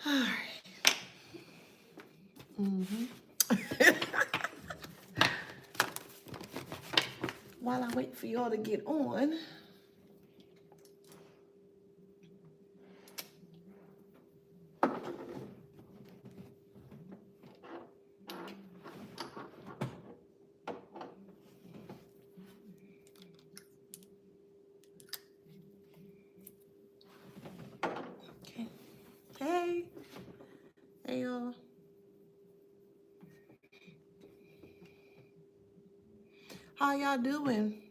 All right. While I wait for y'all to get on, okay. Hey, hey y'all. How y'all doing?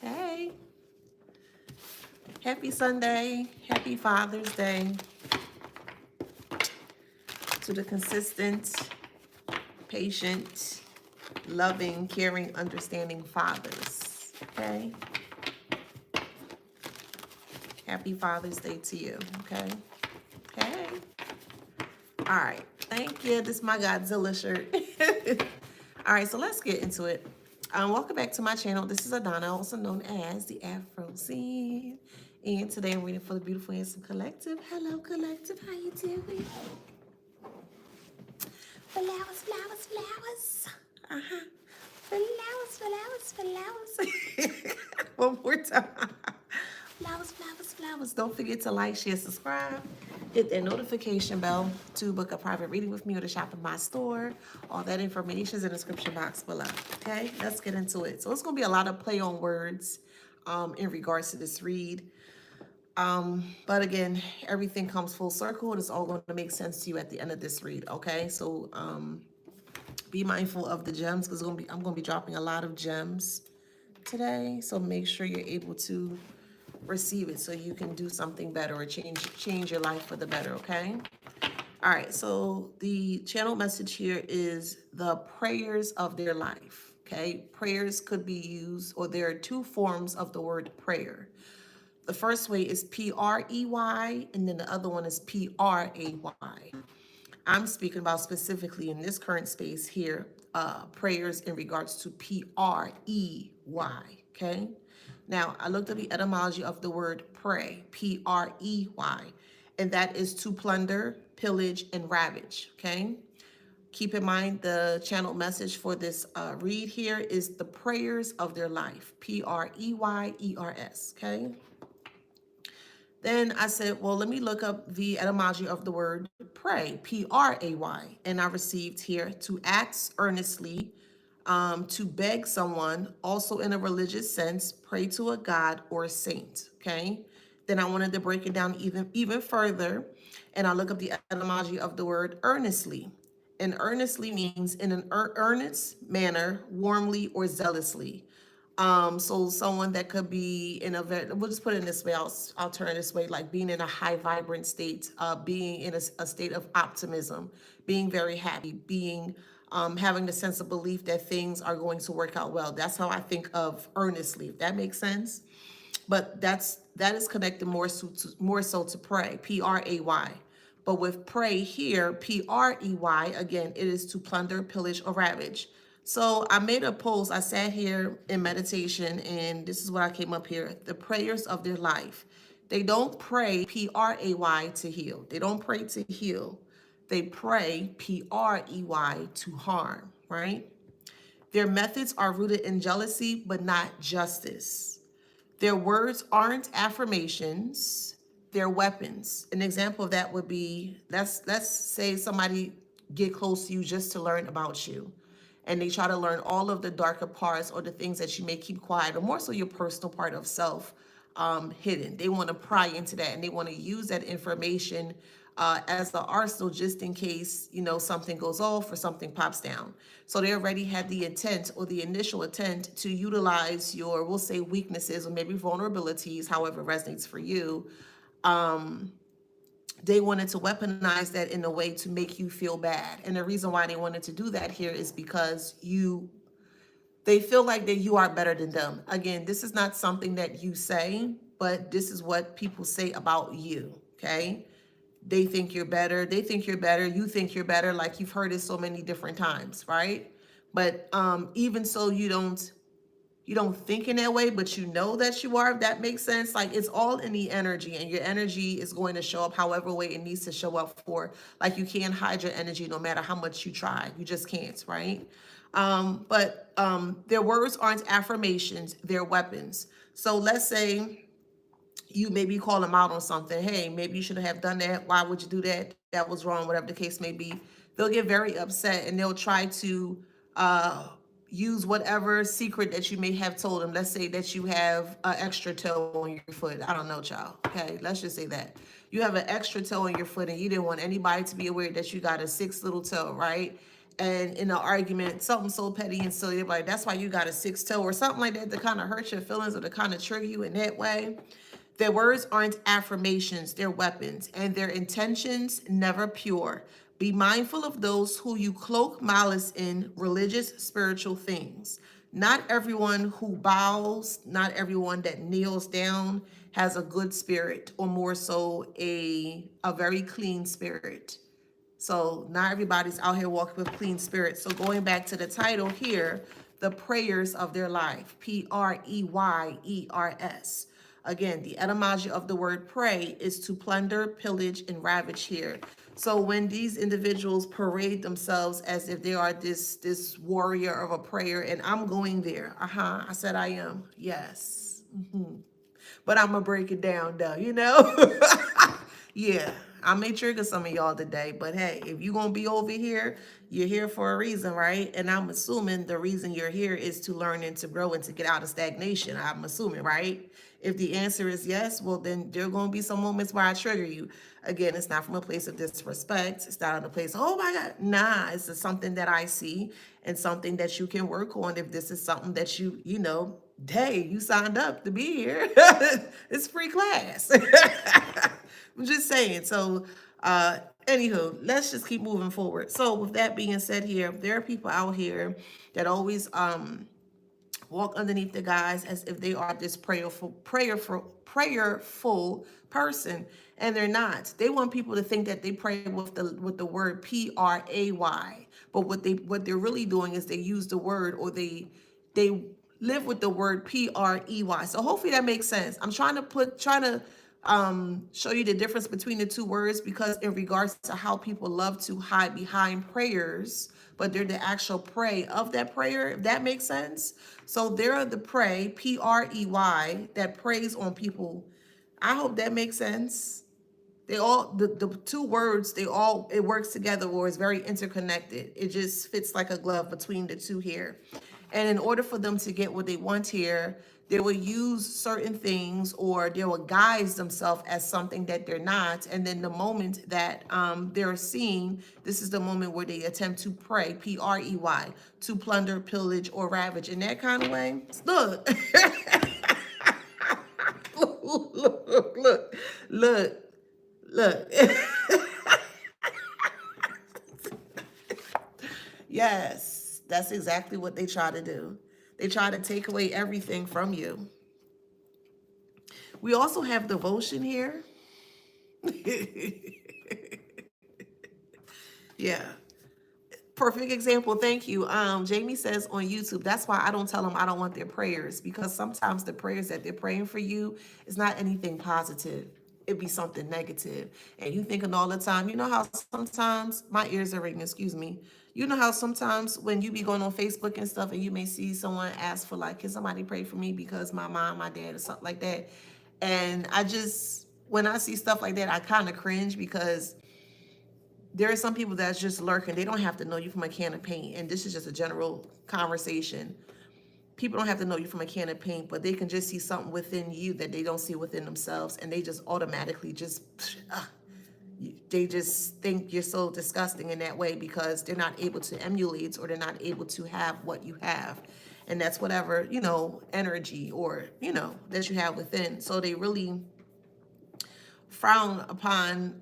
Hey, happy Sunday. Happy Father's Day to the consistent, patient, loving, caring, understanding fathers. Okay. Happy Father's Day to you. Okay. Hey. All right. Thank you. This is my Godzilla shirt. All right. So let's get into it. Welcome back to my channel. This is Adana, also known as the Afro Scene. And today I'm reading for the Beautiful Handsome Collective. Hello, Collective. How you doing? Flowers, flowers, flowers. Uh-huh. Flowers, flowers, flowers. One more time. Flowers, flowers, flowers. Don't forget to like, share, subscribe. Hit that notification bell to book a private reading with me or to shop in my store. All that information is in the description box below. Okay, let's get into it. So it's going to be a lot of play on words in regards to this read. But again, everything comes full circle and it's all going to make sense to you at the end of this read. Okay, so be mindful of the gems because I'm going to be dropping a lot of gems today. So make sure you're able to receive it so you can do something better or change your life for the better. Okay. All right. So the channel message here is the prayers of their life. Okay. Prayers could be used, or there are two forms of the word prayer. The first way is P-R-E-Y, and then the other one is P-R-A-Y. I'm speaking about specifically in this current space here, prayers in regards to P-R-E-Y, okay? Now, I looked at the etymology of the word pray, P-R-E-Y, and that is to plunder, pillage, and ravage, okay? Keep in mind the channel message for this read here is the prayers of their life, P-R-E-Y-E-R-S, okay? Then I said, well, let me look up the etymology of the word pray, P-R-A-Y. And I received here to ask earnestly, to beg someone, also in a religious sense, pray to a god or a saint, okay? Then I wanted to break it down even further, and I look up the etymology of the word earnestly. And earnestly means in an earnest manner, warmly or zealously. So someone that could be in a very, we'll just put it in this way, I'll turn it this way, like being in a high vibrant state, being in a state of optimism, being very happy, being, having the sense of belief that things are going to work out well. That's how I think of earnestly, if that makes sense. But that is connected more so to pray, P-R-A-Y. But with pray here, P-R-E-Y, again, it is to plunder, pillage, or ravage. So I made a post. I sat here in meditation, and this is what I came up here. The prayers of their life. They don't pray, P-R-A-Y, to heal. They don't pray to heal. They pray, P-R-E-Y, to harm, right? Their methods are rooted in jealousy, but not justice. Their words aren't affirmations, they're weapons. An example of that would be, let's say somebody get close to you just to learn about you. And they try to learn all of the darker parts or the things that you may keep quiet, or more so your personal part of self hidden. They want to pry into that and they want to use that information as the arsenal just in case, something goes off or something pops down. So they already had the intent or the initial intent to utilize your, we'll say, weaknesses or maybe vulnerabilities, however it resonates for you. They wanted to weaponize that in a way to make you feel bad. And the reason why they wanted to do that here is because they feel like that you are better than them. Again, this is not something that you say, but this is what people say about you, okay? they think you're better, they think you're better, you think you're better, like you've heard it so many different times, right? But even so, you don't think in that way, but you know that you are, if that makes sense. Like it's all in the energy, and your energy is going to show up however way it needs to show up for. Like you can't hide your energy no matter how much you try. You just can't, right? But their words aren't affirmations, they're weapons. So let's say you maybe call them out on something. Hey, maybe you shouldn't have done that. Why would you do that? That was wrong, whatever the case may be. They'll get very upset and they'll try to uh, use whatever secret that you may have told them. Let's say that you have an extra toe on your foot. I don't know, child. Okay, let's just say that. You have an extra toe on your foot and you didn't want anybody to be aware that you got a sixth little toe, right? And in an argument, something so petty and silly, like that's why you got a sixth toe or something like that to kind of hurt your feelings or to kind of trigger you in that way. Their words aren't affirmations, they're weapons, and their intentions never pure. Be mindful of those who you cloak malice in religious, spiritual things. Not everyone who bows, not everyone that kneels down has a good spirit, or more so, a very clean spirit. So not everybody's out here walking with clean spirits. So going back to the title here, the prayers of their life, Preyers. Again, the etymology of the word pray is to plunder, pillage, and ravage here. So when these individuals parade themselves as if they are this warrior of a prayer, and I'm going there. I said I am. Yes. But I'm gonna break it down though, you know? Yeah, I may trigger some of y'all today, but hey, if you're gonna be over here, you're here for a reason, right? And I'm assuming the reason you're here is to learn and to grow and to get out of stagnation. I'm assuming, right? If the answer is yes, well, then there are gonna be some moments where I trigger you. Again, it's not from a place of disrespect. It's not in a place, oh my God. Nah, it's just something that I see and something that you can work on if this is something that hey, you signed up to be here. It's free class. I'm just saying. So, anywho, let's just keep moving forward. So, with that being said, here there are people out here that always walk underneath the guys as if they are this prayerful person, and they're not. They want people to think that they pray with the word pray, but what they're really doing is they use the word, or they live with the word prey. So hopefully that makes sense. I'm trying to show you the difference between the two words, because in regards to how people love to hide behind prayers, but they're the actual prey of that prayer, if that makes sense. So they're the prey, prey, that preys on people. I hope that makes sense. They all the two words, it works together, or is very interconnected. It just fits like a glove between the two here. And in order for them to get what they want here, they will use certain things, or they will guise themselves as something that they're not. And then the moment that they're seen, this is the moment where they attempt to prey, to plunder, pillage, or ravage in that kind of way. Look, look, look, look. Yes, that's exactly what they try to do. They try to take away everything from you. We also have devotion here. Yeah. Perfect example. Thank you. Jamie says on YouTube, that's why I don't tell them I don't want their prayers, because sometimes the prayers that they're praying for you is not anything positive. It'd be something negative. And you thinking all the time, you know how sometimes my ears are ringing, excuse me. You know how sometimes when you be going on Facebook and stuff and you may see someone ask for like, can somebody pray for me because my mom, my dad, or something like that. And when I see stuff like that, I kind of cringe, because there are some people that's just lurking. They don't have to know you from a can of paint. And this is just a general conversation. People don't have to know you from a can of paint, but they can just see something within you that they don't see within themselves. And they just automatically they just think you're so disgusting in that way, because they're not able to emulate, or they're not able to have what you have. And that's whatever, energy, or, that you have within. So they really frown upon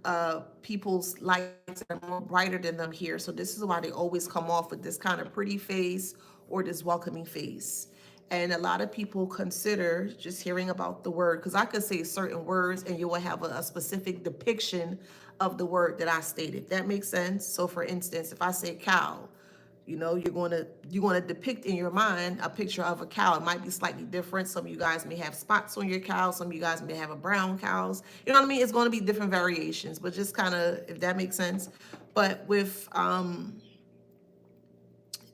people's lights that are more brighter than them here. So this is why they always come off with this kind of pretty face, or this welcoming face. And a lot of people consider just hearing about the word, because I could say certain words and you will have a specific depiction of the word that I stated. That makes sense. So for instance, if I say cow, you're going to depict in your mind a picture of a cow. It might be slightly different. Some of you guys may have spots on your cow. Some of you guys may have a brown cows. You know what I mean? It's going to be different variations, but just kind of, if that makes sense. But with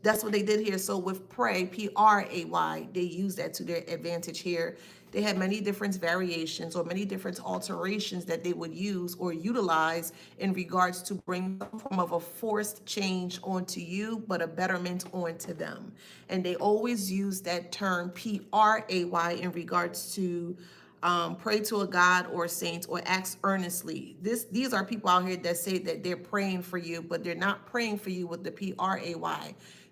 that's what they did here. So with pray, Pray, they use that to their advantage here. They had many different variations or many different alterations that they would use or utilize in regards to bring some form of a forced change onto you, but a betterment onto them. And they always use that term Pray in regards to pray to a God or a saint or ask earnestly. These are people out here that say that they're praying for you, but they're not praying for you with the Pray.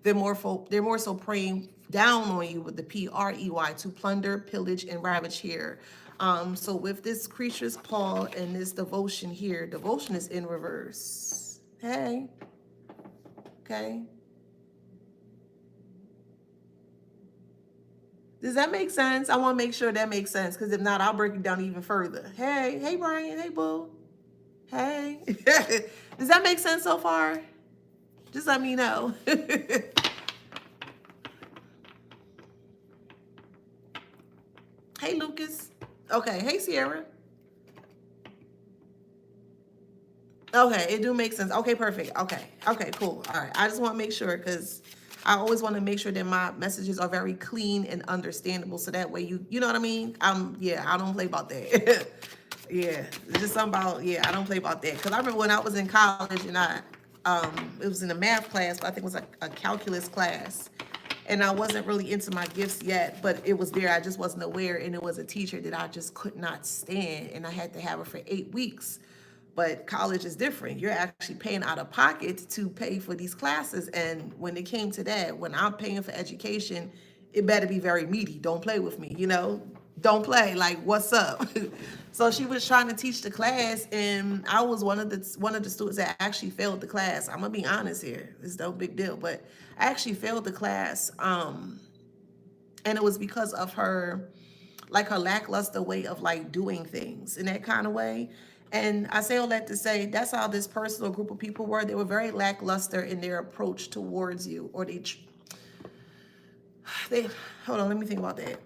They're more so praying down on you with the Prey, to plunder, pillage, and ravage here. So with this creature's paw and this devotion here, devotion is in reverse. Hey, okay. Does that make sense? I want to make sure that makes sense, because if not, I'll break it down even further. Hey, Brian. Hey, boo. Hey. Does that make sense so far? Just let me know. Hey, Lucas. Okay. Hey, Sierra. Okay, it do make sense. Okay, perfect. Okay, cool. All right. I just want to make sure, because I always want to make sure that my messages are very clean and understandable, so that way you know what I mean? Yeah, I don't play about that. Yeah, it's just something about, yeah, I don't play about that. Because I remember when I was in college and it was in a math class, but I think it was like a calculus class. And I wasn't really into my gifts yet, but it was there. I just wasn't aware. And it was a teacher that I just could not stand. And I had to have her for 8 weeks. But college is different. You're actually paying out of pocket to pay for these classes. And when it came to that, when I'm paying for education, it better be very meaty. Don't play with me, Don't play. Like, what's up? So she was trying to teach the class, and I was one of the students that actually failed the class. I'm gonna be honest here. It's no big deal, but I actually failed the class. And it was because of her, like, her lackluster way of like doing things in that kind of way. And I say all that to say that's how this person or group of people were. They were very lackluster in their approach towards you, or they hold on, let me think about that.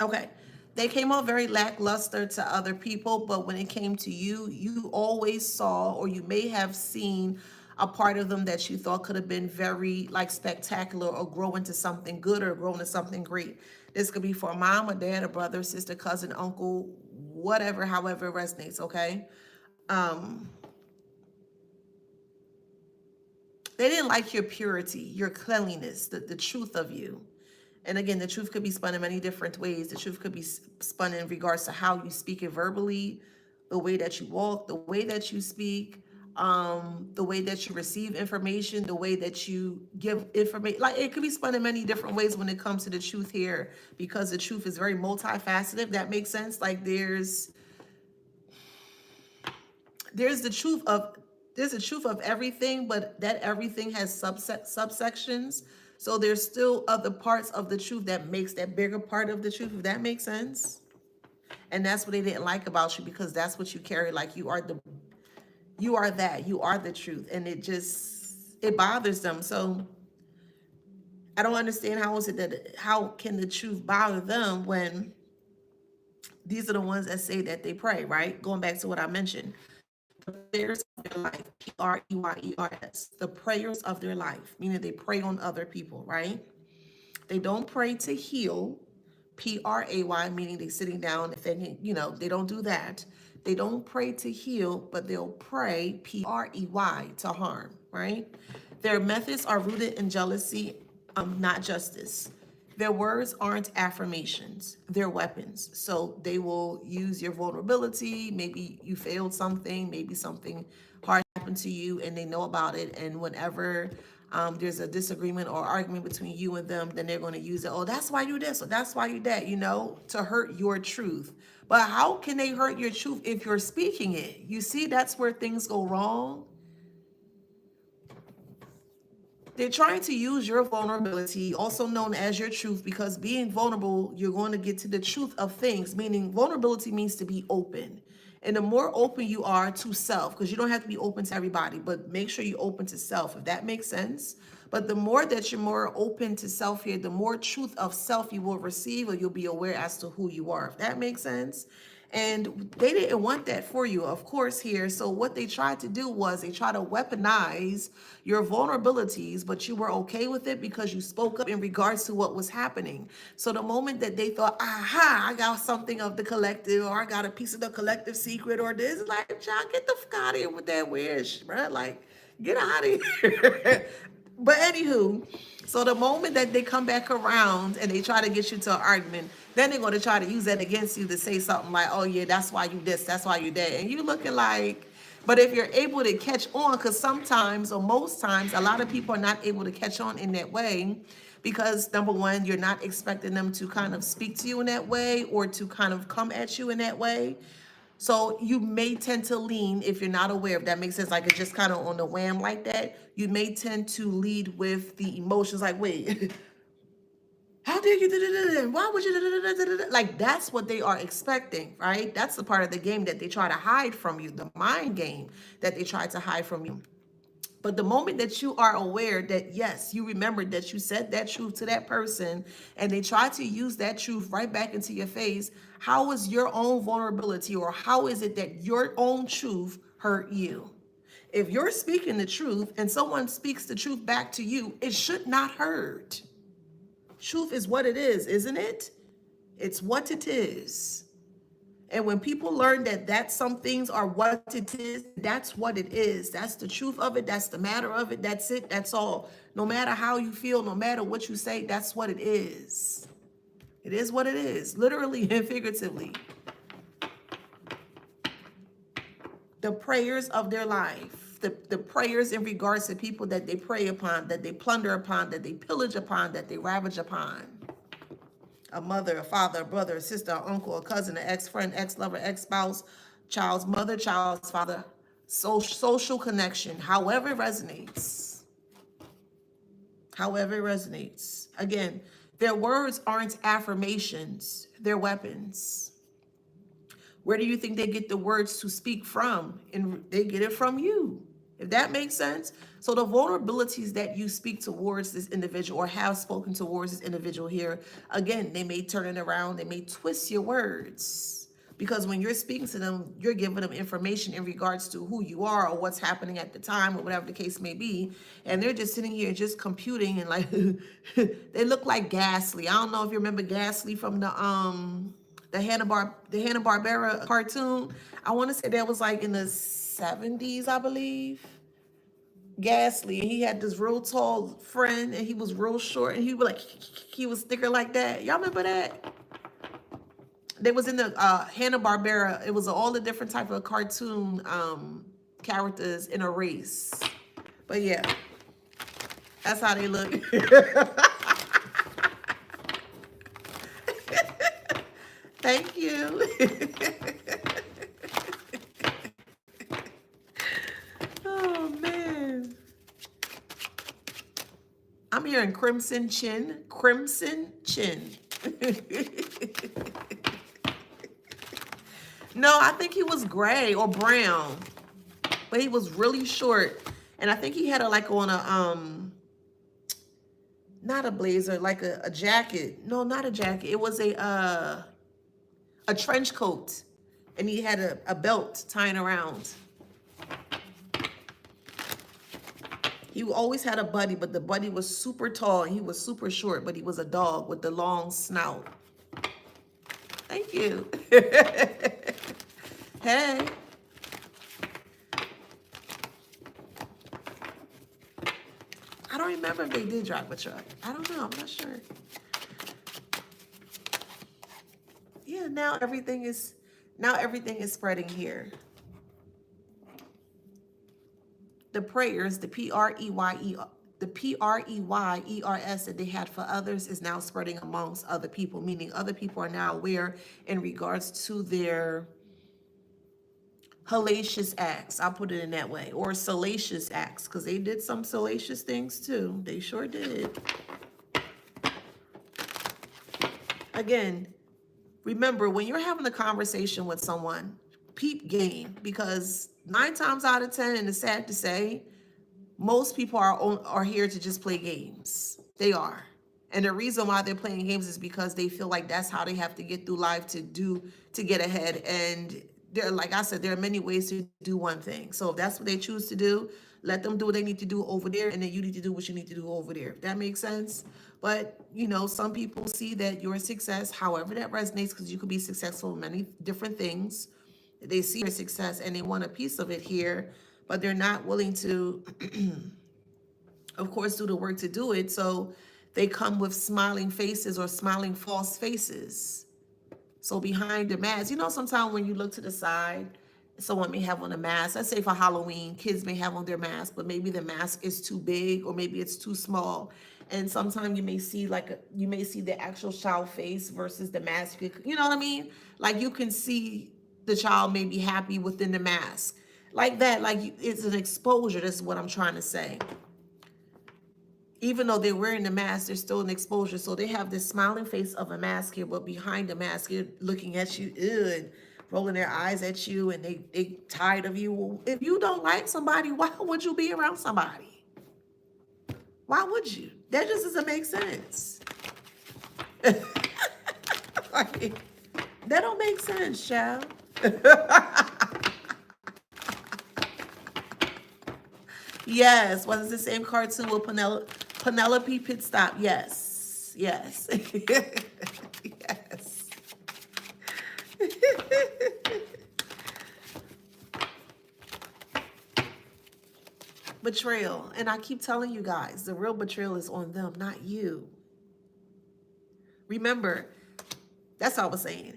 Okay. They came off very lackluster to other people, but when it came to you, you always saw, or you may have seen, a part of them that you thought could have been very like spectacular, or grow into something good, or grow into something great. This could be for a mom, a dad, a brother, sister, cousin, uncle, whatever, however it resonates, okay? They didn't like your purity, your cleanliness, the truth of you. And again, the truth could be spun in many different ways. The truth could be spun in regards to how you speak it verbally, the way that you walk, the way that you speak, the way that you receive information, the way that you give information. Like, it could be spun in many different ways when it comes to the truth here, because the truth is very multifaceted. That makes sense. Like, there's the truth of there's the truth of everything, but that everything has subsections. So there's still other parts of the truth that makes that bigger part of the truth, if that makes sense. And that's what they didn't like about you, because that's what you carry. Like, you are that, you are the truth. And it bothers them. So I don't understand, how can the truth bother them when these are the ones that say that they pray, right? Going back to what I mentioned. Prayers of their life, Preyers, the prayers of their life, meaning they pray on other people, right? They don't pray to heal, Pray, meaning they sitting down and thinking, they don't do that. They don't pray to heal, but they'll pray, Prey, to harm, right? Their methods are rooted in jealousy, not justice. Their words aren't affirmations, they're weapons. So they will use your vulnerability. Maybe you failed something, maybe something hard happened to you and they know about it. And whenever there's a disagreement or argument between you and them, then they're going to use it. Oh, that's why you this, or that's why you that, to hurt your truth. But how can they hurt your truth if you're speaking it? You see, that's where things go wrong. They're trying to use your vulnerability, also known as your truth, because being vulnerable, you're going to get to the truth of things, meaning vulnerability means to be open. And the more open you are to self, because you don't have to be open to everybody, but make sure you're open to self, if that makes sense. But the more that you're more open to self here, the more truth of self you will receive, or you'll be aware as to who you are, if that makes sense. And they didn't want that for you, of course, here. So what they tried to do was they tried to weaponize your vulnerabilities, but you were okay with it because you spoke up in regards to what was happening. So the moment that they thought, aha, I got something of the collective, or I got a piece of the collective secret, or this, like, John, get the fuck out of here with that weird shit, bro. Like, get out of here. But anywho, so the moment that they come back around and they try to get you to an argument, then they're going to try to use that against you to say something like, oh yeah, that's why you this, that's why you that. And you looking like, but if you're able to catch on, because sometimes or most times, a lot of people are not able to catch on in that way because number one, you're not expecting them to kind of speak to you in that way or to kind of come at you in that way. So you may tend to lean, if you're not aware, if that makes sense, like it's just kind of on the wham like that, you may tend to lead with the emotions like, wait, how dare you, why would you, like that's what they are expecting, right? That's the part of the game that they try to hide from you, the mind game that they try to hide from you. But the moment that you are aware that, yes, you remembered that you said that truth to that person and they tried to use that truth right back into your face, how is your own vulnerability or how is it that your own truth hurt you? If you're speaking the truth and someone speaks the truth back to you, it should not hurt. Truth is what it is, isn't it? It's what it is. And when people learn that some things are what it is, that's what it is. That's the truth of it. That's the matter of it. That's it. That's all. No matter how you feel, no matter what you say, that's what it is. It is what it is, literally and figuratively. The prayers of their life, the prayers in regards to people that they prey upon, that they plunder upon, that they pillage upon, that they ravage upon. A mother, a father, a brother, a sister, an uncle, a cousin, an ex-friend, ex-lover, ex-spouse, child's mother, child's father, social connection, however it resonates. However it resonates. Again, their words aren't affirmations, they're weapons. Where do you think they get the words to speak from? And they get it from you, if that makes sense. So the vulnerabilities that you speak towards this individual or have spoken towards this individual here, again, they may turn it around, they may twist your words. Because when you're speaking to them, you're giving them information in regards to who you are or what's happening at the time or whatever the case may be. And they're just sitting here just computing and like, they look like Ghastly. I don't know if you remember Ghastly from the Hanna-Barbera cartoon. I want to say that was like in the 70s, I believe. Ghastly, and he had this real tall friend, and he was real short, and he was like, he was thicker like that. Y'all remember that? They was in the Hanna-Barbera. It was all the different type of cartoon characters in a race. But yeah, that's how they look. Thank you. Oh man. I'm hearing Crimson Chin. Crimson Chin. No, I think he was gray or brown. But he was really short. And I think he had like on a not a blazer, like a jacket. No, not a jacket. It was a trench coat. And he had a belt tying around. He always had a buddy, but the buddy was super tall and he was super short, but he was a dog with the long snout. Thank you. Hey. I don't remember if they did drive a truck. I don't know. I'm not sure. Yeah, now everything is spreading here. The prayers, the PREYERS that they had for others is now spreading amongst other people, meaning other people are now aware in regards to their hellacious acts. I'll put it in that way. Or salacious acts, because they did some salacious things too. They sure did. Again, remember, when you're having a conversation with someone, peep game, because 9 times out of 10, and it's sad to say, most people are here to just play games. They are. And the reason why they're playing games is because they feel like that's how they have to get through life to get ahead. And there, like I said, there are many ways to do one thing. So if that's what they choose to do, let them do what they need to do over there, and then you need to do what you need to do over there. If that makes sense. But some people see that your success, however that resonates, because you could be successful in many different things. They see your success and they want a piece of it here, but they're not willing to, of course, do the work to do it. So they come with smiling faces or smiling false faces. So behind the mask, sometimes when you look to the side, someone may have on a mask. Let's say for Halloween, kids may have on their mask, but maybe the mask is too big or maybe it's too small. And sometimes you may see the actual child face versus the mask. You know what I mean? Like you can see the child may be happy within the mask. Like that, it's an exposure. That's what I'm trying to say. Even though they're wearing the mask, there's still an exposure. So they have this smiling face of a mask here, but behind the mask, they're looking at you, and rolling their eyes at you, and they tired of you. Well, if you don't like somebody, why would you be around somebody? Why would you? That just doesn't make sense. Like, that don't make sense, child. Yes, was it the same cartoon with Penelope Pitstop? Yes, yes, yes. Betrayal, and I keep telling you guys, the real betrayal is on them, not you. Remember, that's all I was saying.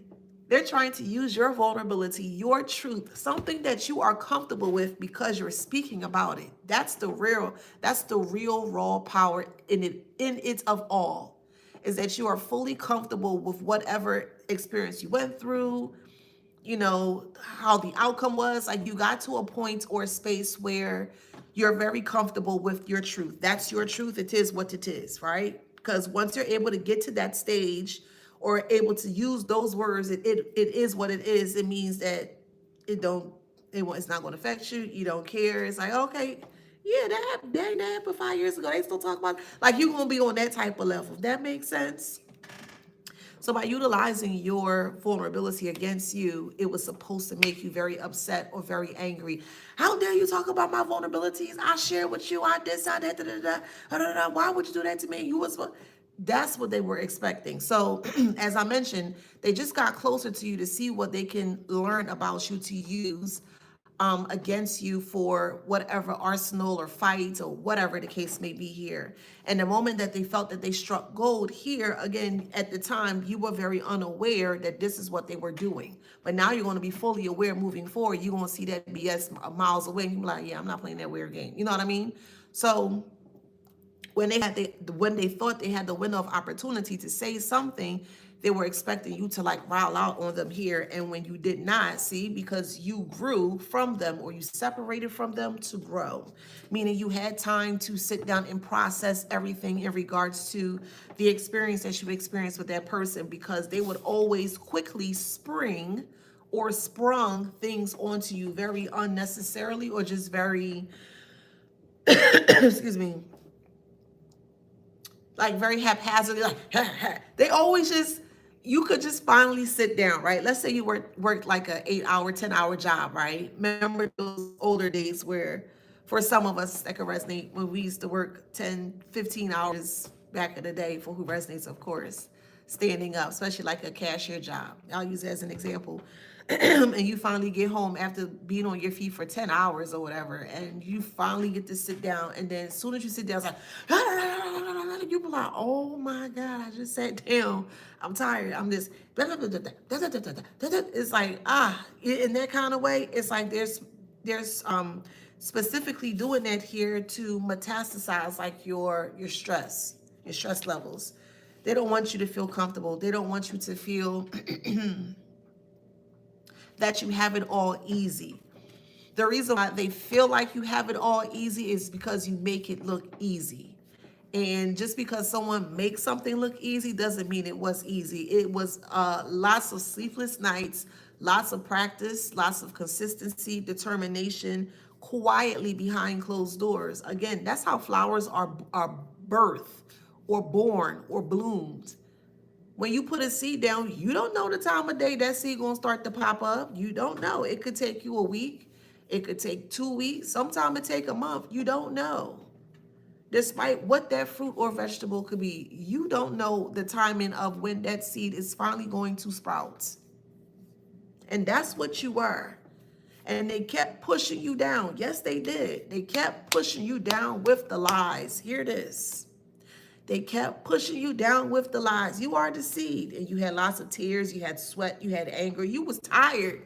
They're trying to use your vulnerability, your truth, something that you are comfortable with because you're speaking about it. That's the real raw power in it of all, is that you are fully comfortable with whatever experience you went through, how the outcome was. Like, you got to a point or a space where you're very comfortable with your truth. That's your truth. It is what it is, right? Because once you're able to get to that stage or able to use those words, it is what it is. It means that it's not going to affect you. You don't care. It's like, okay, yeah, that happened 5 years ago. They still talk about it. Like, you're going to be on that type of level. That makes sense. So by utilizing your vulnerability against you, it was supposed to make you very upset or very angry. How dare you talk about my vulnerabilities? I share with you. I did that. Da, da, da, da, da, da. Why would you do that to me? That's what they were expecting. So as I mentioned, they just got closer to you to see what they can learn about you to use against you for whatever arsenal or fight or whatever the case may be here. And the moment that they felt that they struck gold here, again, at the time, you were very unaware that this is what they were doing. But now you're going to be fully aware moving forward. You're going to see that BS miles away. And you're like, yeah, I'm not playing that weird game. You know what I mean? So when they thought they had the window of opportunity to say something, they were expecting you to like rile out on them here. And when you did not, see, because you grew from them or you separated from them to grow, meaning you had time to sit down and process everything in regards to the experience that you experienced with that person, because they would always quickly sprung things onto you very unnecessarily, or just very, excuse me, like very haphazardly, like they always just, you could just finally sit down, right? Let's say you worked like a 8-hour, 10-hour job, right? Remember those older days where, for some of us that could resonate, when we used to work 10, 15 hours back in the day, for who resonates, of course, standing up, especially like a cashier job. I'll use it as an example. And you finally get home after being on your feet for 10 hours or whatever, and you finally get to sit down, and then as soon as you sit down, it's like, you be like, oh my God, I just sat down. I'm tired. I'm just, it's like, in that kind of way, it's like there's specifically doing that here to metastasize like your stress levels. They don't want you to feel comfortable. They don't want you to feel that you have it all easy. The reason why they feel like you have it all easy is because you make it look easy. And just because someone makes something look easy doesn't mean it was easy. It was lots of sleepless nights, lots of practice, lots of consistency, determination, quietly behind closed doors. Again, that's how flowers are birthed or born or bloomed. When you put a seed down, you don't know the time of day that seed gonna start to pop up. You don't know. It could take you a week. It could take 2 weeks. Sometimes it take a month. You don't know. Despite what that fruit or vegetable could be, you don't know the timing of when that seed is finally going to sprout. And that's what you were. And they kept pushing you down. Yes, they did. They kept pushing you down with the lies. Hear this. They kept pushing you down with the lies. You are the seed, and you had lots of tears. You had sweat. You had anger. You was tired.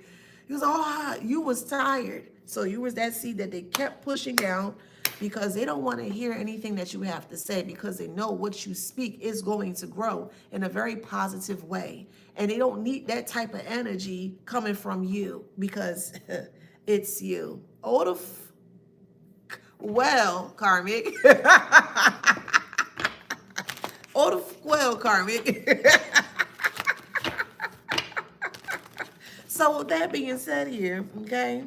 You was tired. So you was that seed that they kept pushing down because they don't want to hear anything that you have to say, because they know what you speak is going to grow in a very positive way. And they don't need that type of energy coming from you because it's you. Well, Karmic. Well, Karmic. So with that being said here, okay,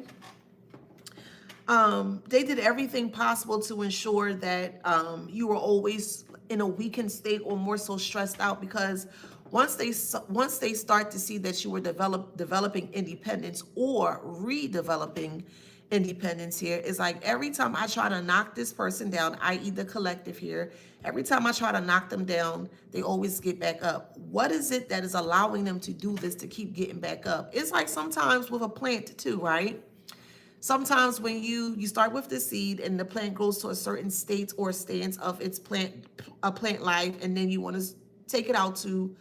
they did everything possible to ensure that you were always in a weakened state or more so stressed out, because once they start to see that you were developing independence or redeveloping independence here, is like every time I try to knock this person down, i.e. the collective here, every time I try to knock them down, they always get back up. What is it that is allowing them to do this, to keep getting back up? It's like sometimes with a plant too, right? Sometimes when you start with the seed and the plant grows to a certain state or stance of its plant life, and then you want to take it out to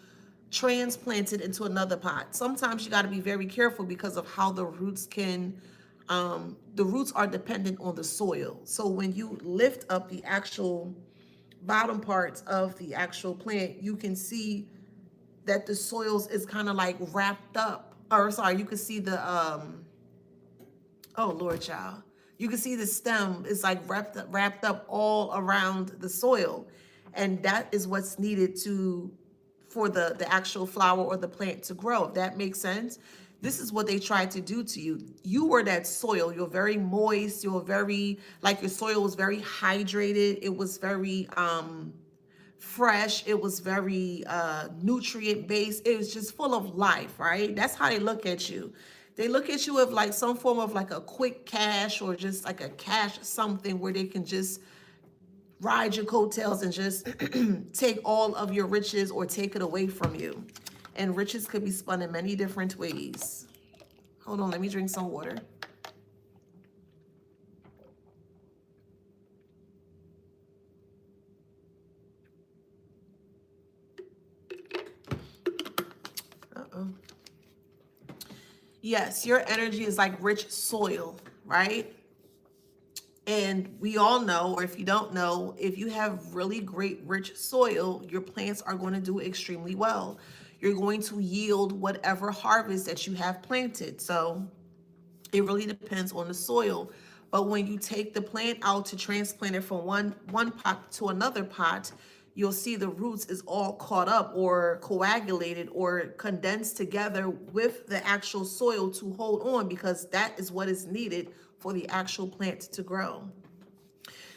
transplant it into another pot. Sometimes you got to be very careful because of how the roots the roots are dependent on the soil. So when you lift up the actual bottom parts of the actual plant, you can see that the soils is kind of like wrapped up, or sorry, you can see the oh Lord child, you can see the stem is like wrapped up all around the soil, and that is what's needed for the actual flower or the plant to grow. If that makes sense. This is what they tried to do to you. You were that soil. You're very moist. You're very, like, your soil was very hydrated. It was very fresh. It was very nutrient based. It was just full of life, right? That's how they look at you. They look at you with like some form of like a quick cash, or just like a cash something where they can just ride your coattails and just take all of your riches or take it away from you. And riches could be spun in many different ways. Hold on, let me drink some water. Uh-oh. Yes, your energy is like rich soil, right? And we all know, or if you don't know, if you have really great rich soil, your plants are going to do extremely well. You're going to yield whatever harvest that you have planted. So it really depends on the soil. But when you take the plant out to transplant it from one pot to another pot, you'll see the roots is all caught up or coagulated or condensed together with the actual soil to hold on, because that is what is needed for the actual plant to grow.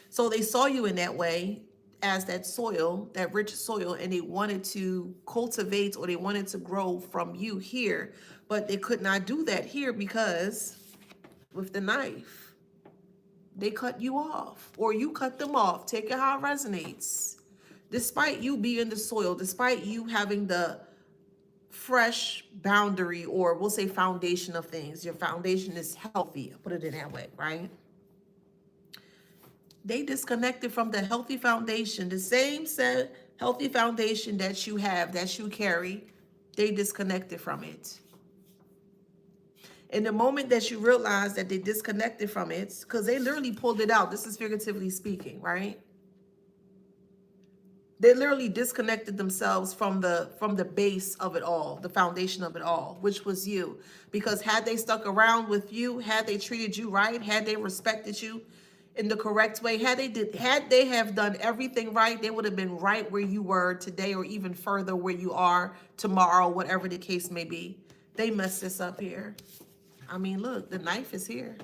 So they saw you in that way, as that soil, that rich soil, and they wanted to cultivate, or they wanted to grow from you here, but they could not do that here because with the knife, they cut you off, or you cut them off. Take it how it resonates. Despite you being the soil, despite you having the fresh boundary, or we'll say foundation of things, your foundation is healthy, I'll put it in that way, right? They disconnected from the healthy foundation, the same set healthy foundation that you have, that you carry. They disconnected from it. In the moment that you realize that they disconnected from it, because they literally pulled it out, this is figuratively speaking, right? They literally disconnected themselves from the base of it all, the foundation of it all, which was you. Because had they stuck around with you, had they treated you right, had they respected you in the correct way, had they have done everything right, they would have been right where you were today, or even further where you are tomorrow, whatever the case may be. They messed this up here. I mean, look, the knife is here.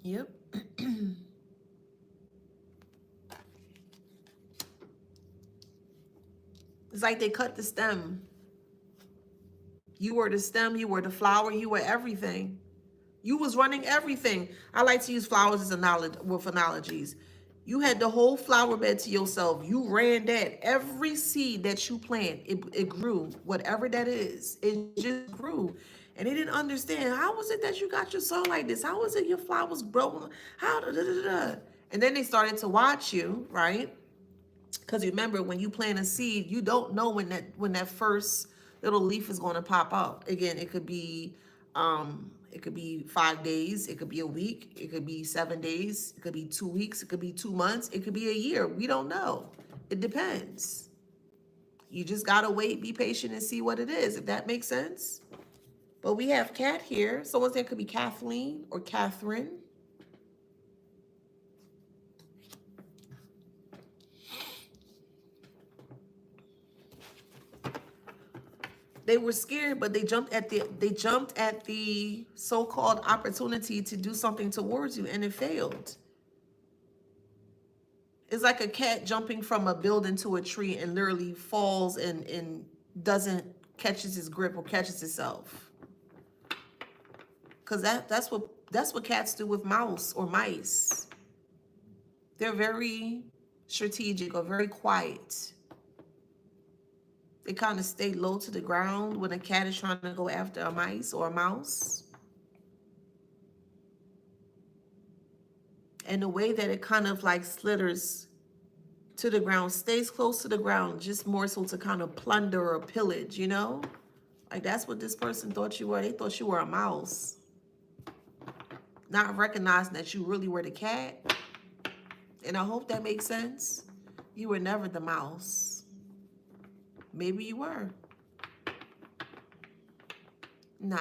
Yep. It's like they cut the stem. You were the stem, you were the flower, you were everything. You was running everything. I like to use flowers as with analogies. You had the whole flower bed to yourself. You ran that. Every seed that you plant, it grew. Whatever that is, it just grew. And they didn't understand. How was it that you got your soul like this? How was it your flowers growing? How da, da, da, da. And then they started to watch you, right? Because remember, when you plant a seed, you don't know when that first little leaf is going to pop up. Again, it could be 5 days, it could be a week, it could be 7 days, it could be 2 weeks, it could be 2 months, it could be a year. We don't know. It depends. You just gotta wait, be patient, and see what it is, if that makes sense. But we have Kat here. Someone's name could be Kathleen or Catherine. They were scared, but they jumped at the so-called opportunity to do something towards you, and it failed. It's like a cat jumping from a building to a tree and literally falls and doesn't catches his grip or catches itself. Because that's what cats do with mouse or mice. They're very strategic or very quiet. They kind of stay low to the ground when a cat is trying to go after a mice or a mouse. And the way that it kind of like slithers to the ground, stays close to the ground, just more so to kind of plunder or pillage, you know? Like that's what this person thought you were. They thought you were a mouse. Not recognizing that you really were the cat. And I hope that makes sense. You were never the mouse. Maybe you were. Nah,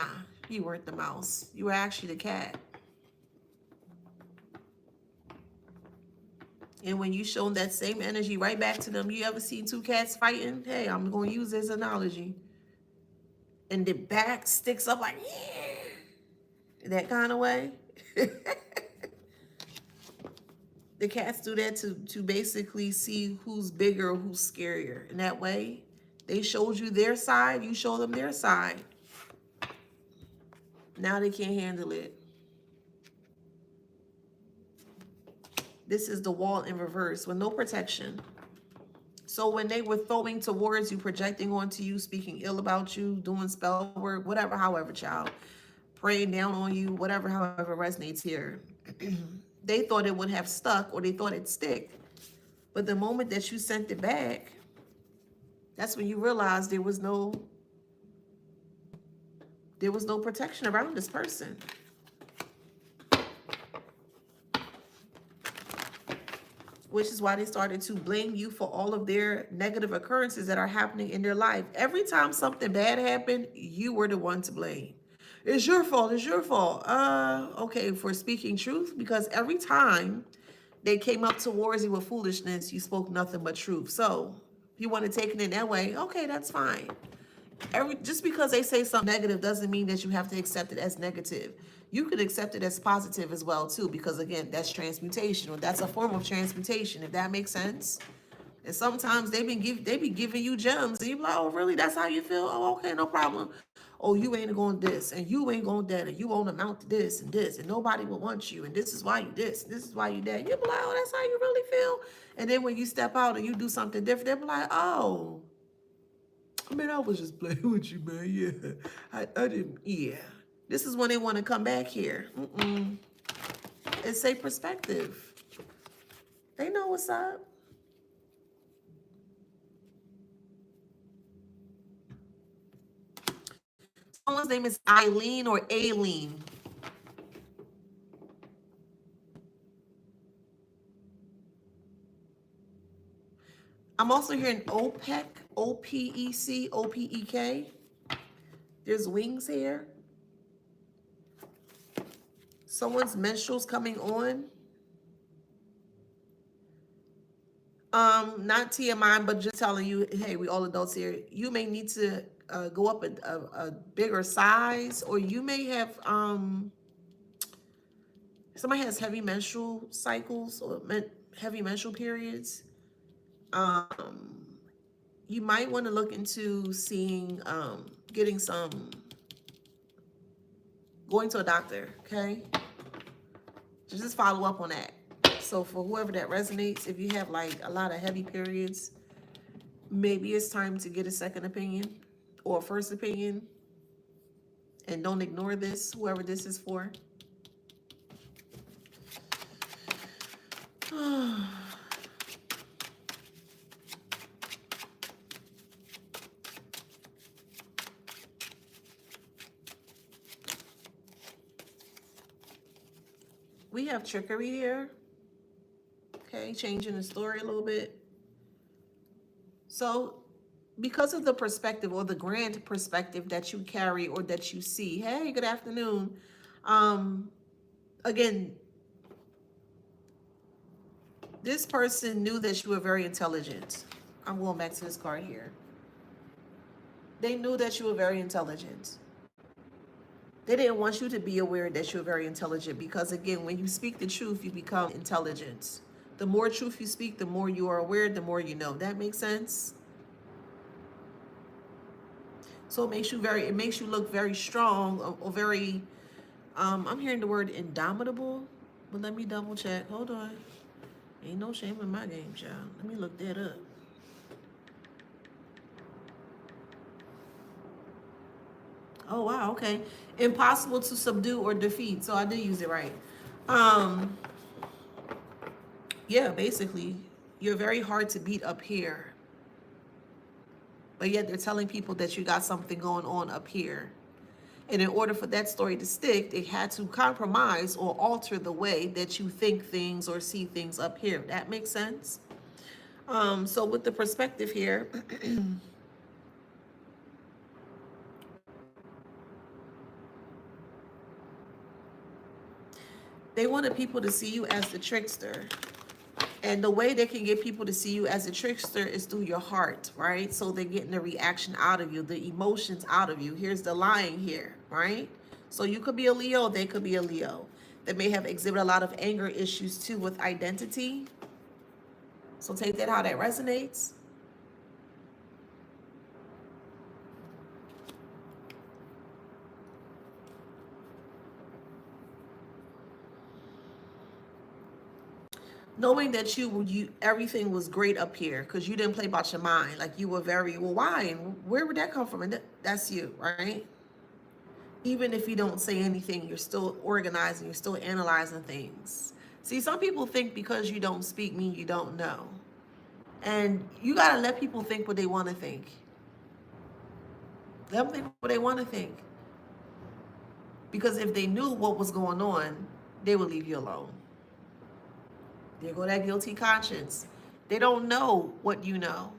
you weren't the mouse. You were actually the cat. And when you show that same energy right back to them, you ever seen two cats fighting? Hey, I'm going to use this analogy. And the back sticks up like, yeah, that kind of way. The cats do that to basically see who's bigger or who's scarier. In that way, they showed you their side, you show them their side. Now they can't handle it. This is the wall in reverse with no protection. So when they were throwing towards you, projecting onto you, speaking ill about you, doing spell work, whatever, however, child, praying down on you, whatever, however resonates here, they thought it would have stuck or they thought it'd stick. But the moment that you sent it back, that's when you realized there was no protection around this person. Which is why they started to blame you for all of their negative occurrences that are happening in their life. Every time something bad happened, you were the one to blame. It's your fault. It's your fault. Okay, for speaking truth, because every time they came up towards you with foolishness, you spoke nothing but truth. So if you want to take it in that way, okay, that's fine. Just because they say something negative doesn't mean that you have to accept it as negative. You could accept it as positive as well too, because again, that's transmutation, or that's a form of transmutation, if that makes sense. And sometimes they be giving you gems, and you be like, oh really, that's how you feel? Oh, okay, no problem. Oh, you ain't going this, and you ain't going that, and you won't amount to this and this, and nobody will want you, and this is why you this, this is why you that. You be like, oh, that's how you really feel. And then when you step out and you do something different, they be like, oh, I mean, I was just playing with you, man. Yeah, I didn't. Yeah, this is when they want to come back here. It's a perspective. They know what's up. Someone's name is Eileen or Aileen. I'm also hearing OPEC, OPEC, OPEK. There's wings here. Someone's menstruals coming on. Not TMI, but just telling you, hey, we all adults here. You may need to go up a bigger size, or you may have somebody has heavy menstrual cycles or heavy menstrual periods. You might want to look into seeing getting some going to a doctor. Okay, so just follow up on that. So for whoever that resonates, if you have like a lot of heavy periods, maybe it's time to get a second opinion or a first opinion. And don't ignore this, whoever this is for. We have trickery here. Okay, changing the story a little bit. So because of the perspective or the grand perspective that you carry or that you see, hey, good afternoon. Again, this person knew that you were very intelligent. I'm going back to this card here. They knew that you were very intelligent. They didn't want you to be aware that you're very intelligent because, again, when you speak the truth, you become intelligent. The more truth you speak, the more you are aware, the more you know. That makes sense? So it makes you look very strong or very, I'm hearing the word indomitable, but let me double check. Hold on. Ain't no shame in my game, child. Let me look that up. Oh, wow, okay. Impossible to subdue or defeat. So I did use it right. Yeah, basically, you're very hard to beat up here. But yet they're telling people that you got something going on up here. And in order for that story to stick, they had to compromise or alter the way that you think things or see things up here. That makes sense? So with the perspective here, they wanted people to see you as the trickster. And the way they can get people to see you as a trickster is through your heart, right? So they're getting the reaction out of you, the emotions out of you. Here's the lying here, right? So you could be a Leo, they could be a Leo. They may have exhibited a lot of anger issues too with identity. So take that how that resonates. Knowing that you everything was great up here because you didn't play about your mind. Like you were very, well, why? And where would that come from? And that's you, right? Even if you don't say anything, you're still organizing, you're still analyzing things. See, some people think because you don't speak mean you don't know. And you gotta let people think what they want to think. Let them think what they want to think. Because if they knew what was going on, they would leave you alone. There go that guilty conscience. They don't know what you know.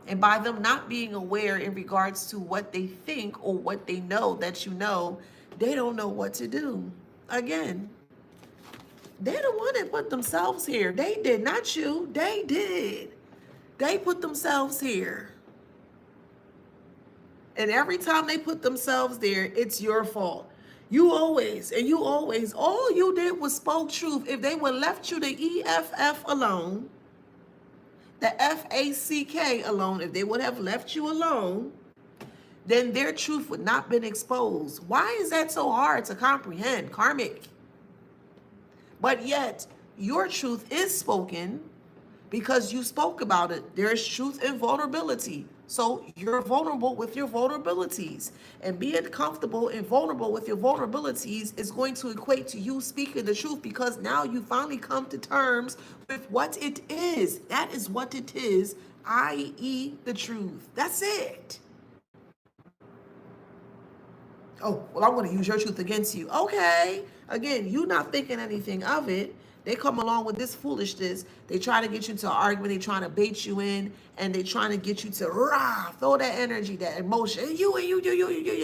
And by them not being aware in regards to what they think or what they know that you know, they don't know what to do. Again, they're the one that put themselves here. They did, not you. They did. They put themselves here. And every time they put themselves there, it's your fault. You always, all you did was spoke truth. If they would left you the EFF alone, the FACK alone, if they would have left you alone, then their truth would not been exposed. Why is that so hard to comprehend, Karmic? But yet, your truth is spoken because you spoke about it. There's truth and vulnerability. So you're vulnerable with your vulnerabilities. And being comfortable and vulnerable with your vulnerabilities is going to equate to you speaking the truth because now you finally come to terms with what it is. That is what it is, i.e. the truth. That's it. Oh, well, I'm going to use your truth against you. Okay. Again, you not thinking anything of it. They come along with this foolishness They try to get you into an argument. They trying to bait you in, and they trying to get you to throw that energy, that emotion. You,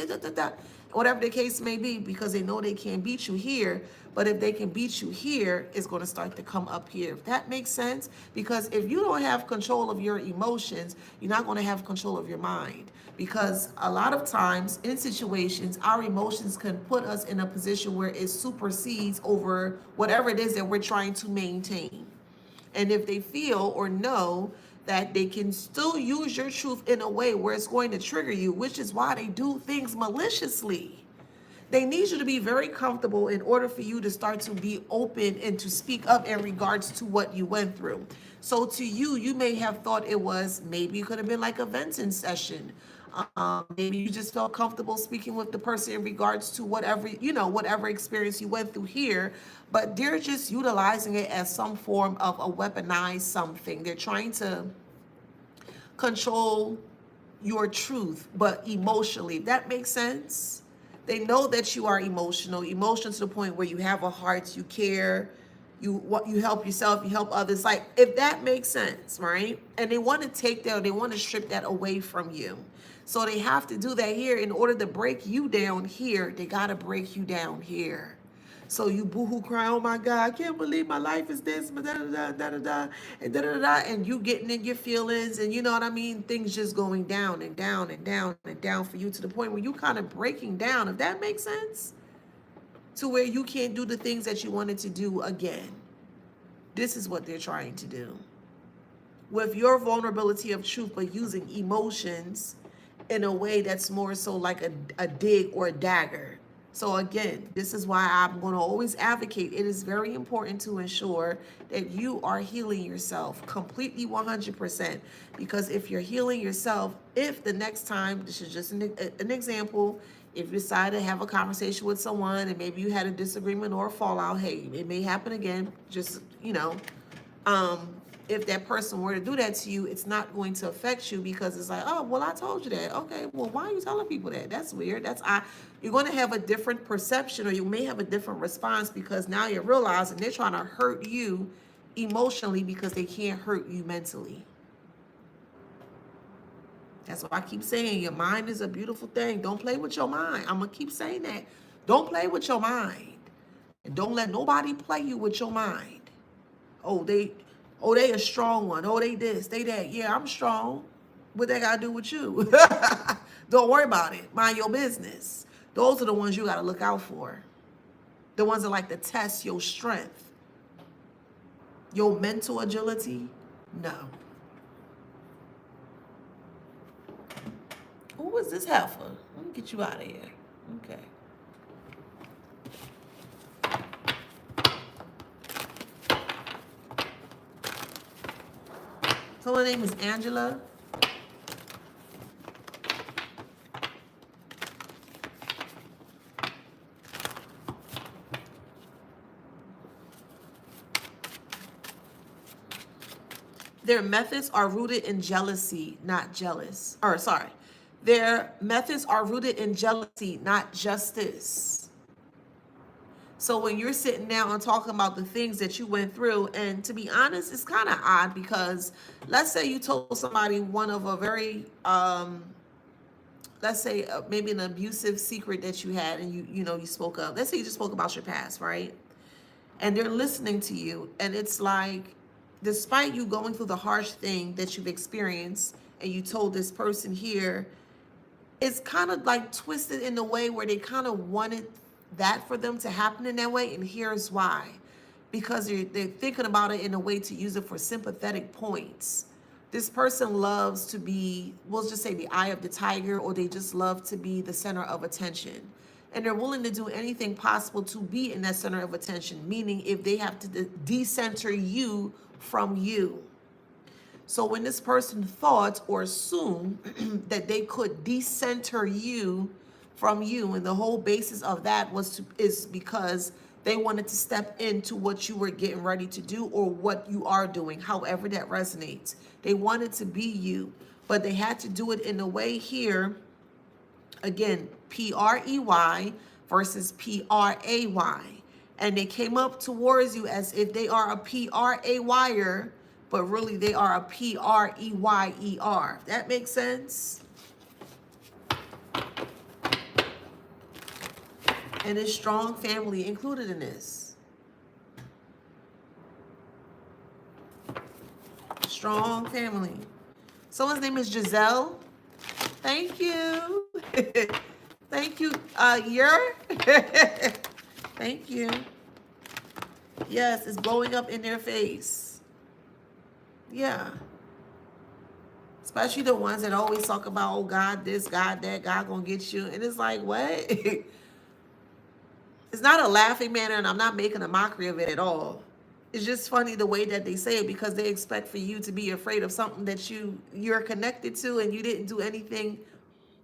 da, da, da. Whatever the case may be, because they know they can't beat you here. But if they can beat you here, it's going to start to come up here. If that makes sense, because if you don't have control of your emotions, you're not going to have control of your mind. Because a lot of times in situations, our emotions can put us in a position where it supersedes over whatever it is that we're trying to maintain. And if they feel or know that they can still use your truth in a way where it's going to trigger you, which is why they do things maliciously. They need you to be very comfortable in order for you to start to be open and to speak up in regards to what you went through. So to you, you may have thought it was, maybe it could have been like a venting session. Maybe you just felt comfortable speaking with the person in regards to whatever, whatever experience you went through here, but they're just utilizing it as some form of a weaponized something. They're trying to control your truth, but emotionally. That makes sense? They know that you are emotional to the point where you have a heart, you care, you help yourself, you help others. Like, if that makes sense, right? And they want to take that, or they want to strip that away from you. So they have to do that here. In order to break you down here, they got to break you down here. So you boohoo cry, oh my God, I can't believe my life is this, da da da da da da, and da da da, and you getting in your feelings, and you know what I mean? Things just going down and down and down and down for you, to the point where you kind of breaking down, if that makes sense, to where you can't do the things that you wanted to do again. This is what they're trying to do with your vulnerability of truth, but using emotions in a way that's more so like a dig or a dagger. So again, this is why I'm going to always advocate. It is very important to ensure that you are healing yourself completely 100%. Because if you're healing yourself, if the next time, this is just an example, if you decide to have a conversation with someone and maybe you had a disagreement or a fallout, hey, it may happen again. Just, if that person were to do that to you, it's not going to affect you, because it's like, oh, well, I told you that. Okay, well, why are you telling people that? That's weird. You're going to have a different perception, or you may have a different response, because now you're realizing they're trying to hurt you emotionally because they can't hurt you mentally. That's why I keep saying your mind is a beautiful thing. Don't play with your mind. I'm going to keep saying that. Don't play with your mind. And don't let nobody play you with your mind. Oh, they a strong one. Oh, they this, they that. Yeah, I'm strong. What they got to do with you? Don't worry about it. Mind your business. Those are the ones you got to look out for. The ones that like to test your strength. Your mental agility? No. Who is this heifer? Let me get you out of here. Okay. So her name is Angela. Their methods are rooted in jealousy, not jealous. Their methods are rooted in jealousy, not justice. So when you're sitting down and talking about the things that you went through, and to be honest, it's kind of odd, because let's say you told somebody one of a very, let's say maybe an abusive secret that you had, and you spoke of. Let's say you just spoke about your past, right? And they're listening to you, and it's like, despite you going through the harsh thing that you've experienced, and you told this person here, it's kind of like twisted in a way where they kind of wanted that for them to happen in that way. And here's why. Because they're thinking about it in a way to use it for sympathetic points. This person loves to be, we'll just say, the eye of the tiger, or they just love to be the center of attention. And they're willing to do anything possible to be in that center of attention, meaning if they have to decenter you from you. So when this person thought or assumed that they could decenter you from you, and the whole basis of that is because they wanted to step into what you were getting ready to do, or what you are doing, however that resonates. They wanted to be you, but they had to do it in a way here, again, P-R-E-Y versus P-R-A-Y. And they came up towards you as if they are a P-R-A-Y-er, but really they are a Preyer. That makes sense? And there's strong family included in this. Strong family. Someone's name is Giselle. Thank you. Thank you. Thank you. Yes, it's blowing up in their face. Yeah. Especially the ones that always talk about, oh, God, this, God, that, God gonna get you. And it's like, what? It's not a laughing manner, and I'm not making a mockery of it at all. It's just funny the way that they say it, because they expect for you to be afraid of something that you're connected to, and you didn't do anything.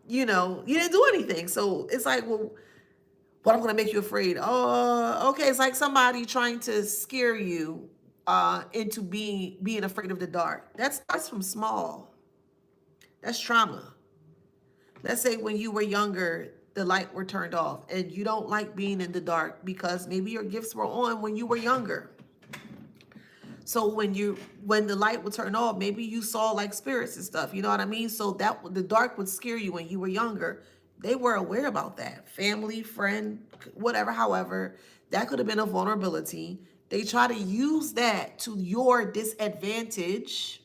You didn't do anything. So it's like, well, what, I'm gonna make you afraid? Oh, okay. It's like somebody trying to scare you into being afraid of the dark. That's from small. That's trauma. Let's say when you were younger, the light were turned off, and you don't like being in the dark because maybe your gifts were on when you were younger. So when the light would turn off, maybe you saw like spirits and stuff. You know what I mean? So that the dark would scare you when you were younger. They were aware about that. Family, friend, whatever. However, that could have been a vulnerability. They try to use that to your disadvantage,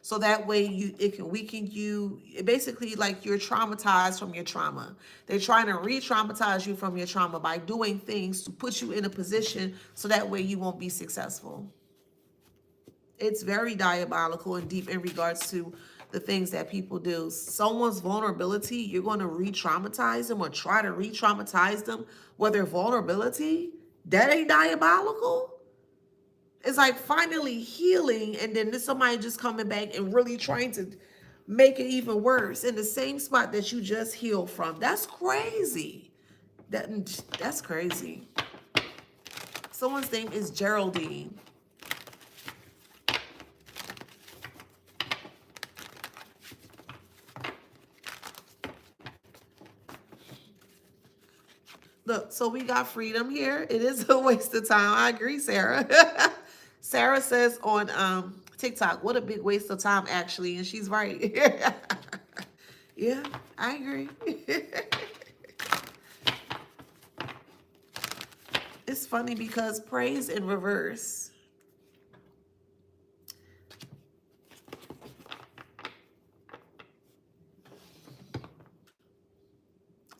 so that way it can weaken you. Basically, like you're traumatized from your trauma. They're trying to re-traumatize you from your trauma by doing things to put you in a position so that way you won't be successful. It's very diabolical and deep in regards to the things that people do. Someone's vulnerability, you're going to re-traumatize them or try to re-traumatize them with their vulnerability. That ain't diabolical. It's like finally healing, and then there's somebody just coming back and really trying to make it even worse in the same spot that you just healed from. That's crazy. That's crazy. Someone's name is Geraldine. Look, so we got freedom here. It is a waste of time. I agree, Sarah. Sarah says on TikTok, what a big waste of time, actually. And she's right. Yeah, I agree. It's funny because praise in reverse.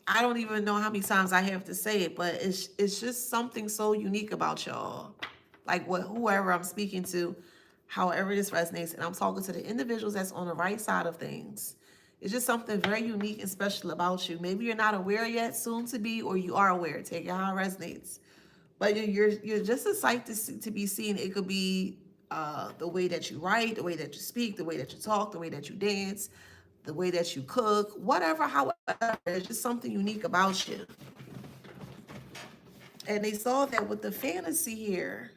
I don't even know how many times I have to say it, but it's just something so unique about y'all. Like whoever I'm speaking to, however this resonates, and I'm talking to the individuals that's on the right side of things. It's just something very unique and special about you. Maybe you're not aware yet, soon to be, or you are aware. Take it how it resonates. But you're just a sight to be seen. It could be the way that you write, the way that you speak, the way that you talk, the way that you dance, the way that you cook, whatever, however. There's just something unique about you. And they saw that with the fantasy here.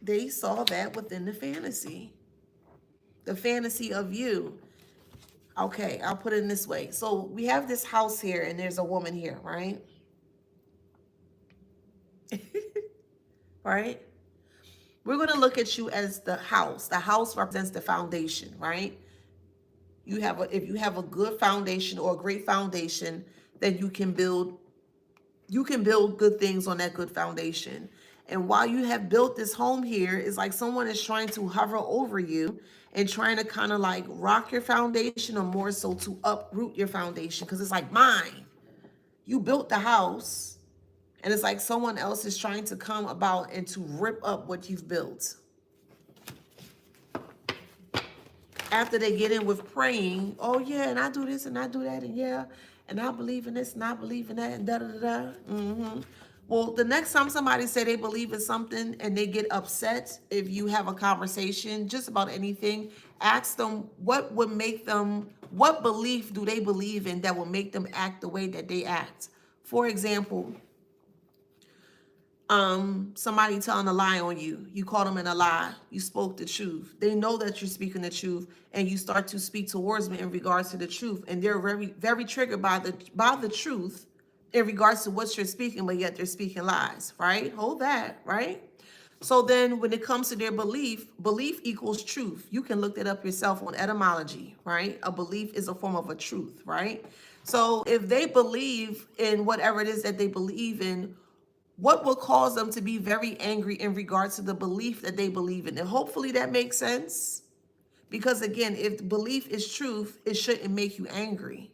They saw that within the fantasy. The fantasy of you. Okay, I'll put it in this way. So we have this house here, and there's a woman here, right? Right? We're going to look at you as the house. The house represents the foundation, right? If you have a good foundation or a great foundation, then you can build good things on that good foundation. And while you have built this home here, it's like someone is trying to hover over you and trying to kind of like rock your foundation, or more so to uproot your foundation, because it's like, mine. You built the house, and it's like someone else is trying to come about and to rip up what you've built. After they get in with praying, oh yeah, and I do this and I do that, and yeah, and I believe in this and I believe in that, and da da da da. Well, the next time somebody say they believe in something and they get upset, if you have a conversation just about anything, ask them what belief do they believe in that will make them act the way that they act. For example, somebody telling a lie on you, you caught them in a lie, you spoke the truth, they know that you're speaking the truth, and you start to speak towards them in regards to the truth, and they're very, very triggered by the truth in regards to what you're speaking, but yet they're speaking lies, right? Hold that, right? So then when it comes to their belief, belief equals truth. You can look that up yourself on etymology, right? A belief is a form of a truth, right? So if they believe in whatever it is that they believe in, what will cause them to be very angry in regards to the belief that they believe in? And hopefully that makes sense. Because again, if belief is truth, it shouldn't make you angry.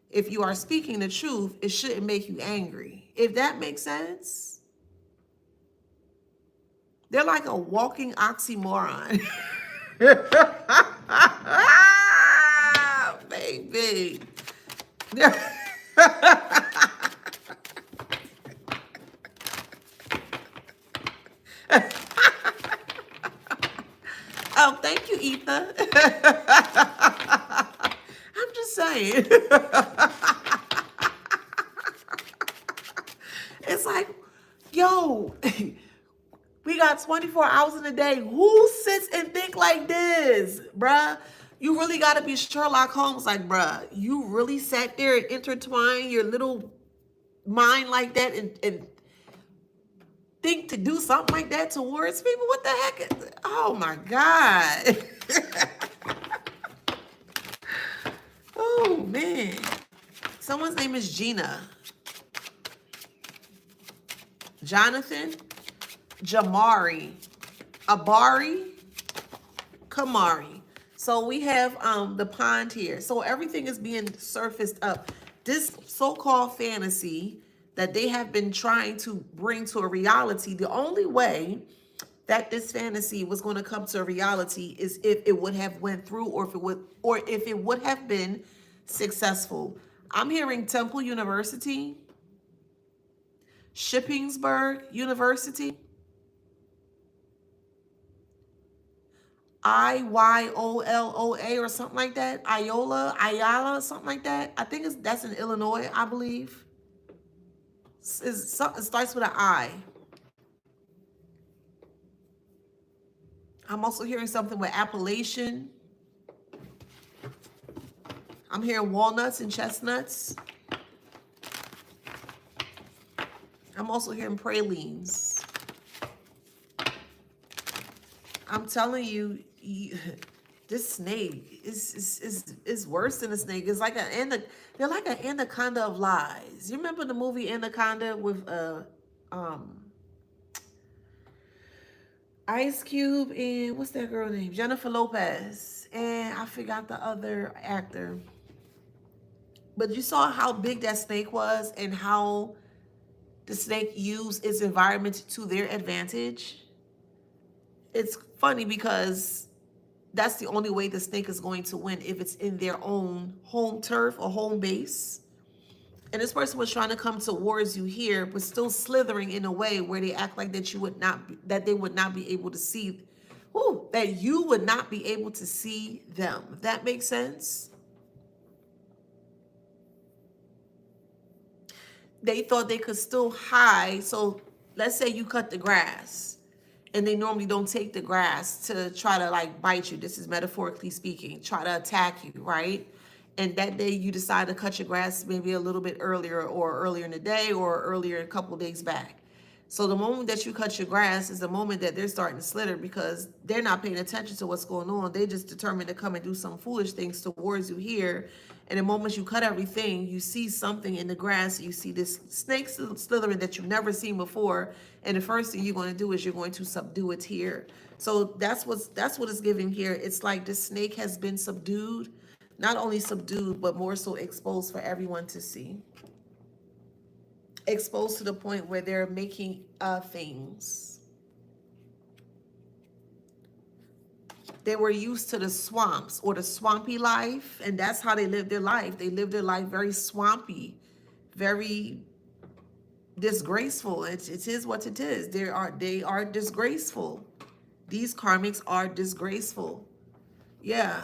If you are speaking the truth, it shouldn't make you angry. If that makes sense, they're like a walking oxymoron. Baby. Oh, thank you, Etha. I'm just saying. It's like, yo, we got 24 hours in a day. Who sits and think like this, bruh? You really got to be Sherlock Holmes, like, bruh. You really sat there and intertwined your little mind like that and think to do something like that towards people? What the heck? Oh, my God. Oh, man. Someone's name is Gina. Jonathan, Jamari, Abari, Kamari. So we have the pond here. So everything is being surfaced up. This so-called fantasy that they have been trying to bring to a reality, the only way that this fantasy was going to come to a reality is if it would have went through, or if it would have been successful. I'm hearing Temple University, Shippensburg University, Iola or something like that. Ayala, something like that. I think that's in Illinois, I believe. It starts with an I. I'm also hearing something with Appalachian. I'm hearing walnuts and chestnuts. I'm also hearing pralines. I'm telling you, this snake is worse than a snake. It's like they're like an anaconda of lies. You remember the movie Anaconda with Ice Cube and what's that girl name? Jennifer Lopez. And I forgot the other actor. But you saw how big that snake was and how the snake used its environment to their advantage. It's funny because that's the only way the snake is going to win, if it's in their own home turf or home base. And this person was trying to come towards you here, but still slithering in a way where they act like that they would not be able to see, that you would not be able to see them. If that makes sense. They thought they could still hide. So let's say you cut the grass, and they normally don't take the grass to try to like bite you. This is metaphorically speaking, try to attack you, right? And that day you decide to cut your grass maybe a little bit earlier, or earlier in the day, or earlier a couple days back. So the moment that you cut your grass is the moment that they're starting to slither, because they're not paying attention to what's going on. They just determined to come and do some foolish things towards you here. And the moment you cut everything, you see something in the grass. You see this snake slithering that you've never seen before. And the first thing you're going to do is you're going to subdue it here. So that's what it's giving here. It's like the snake has been subdued, not only subdued, but more so exposed for everyone to see. Exposed to the point where they're making things. They were used to the swamps or the swampy life, and that's how they lived their life. They lived their life very swampy, very disgraceful. It is what it is. They are disgraceful. These karmics are disgraceful. Yeah.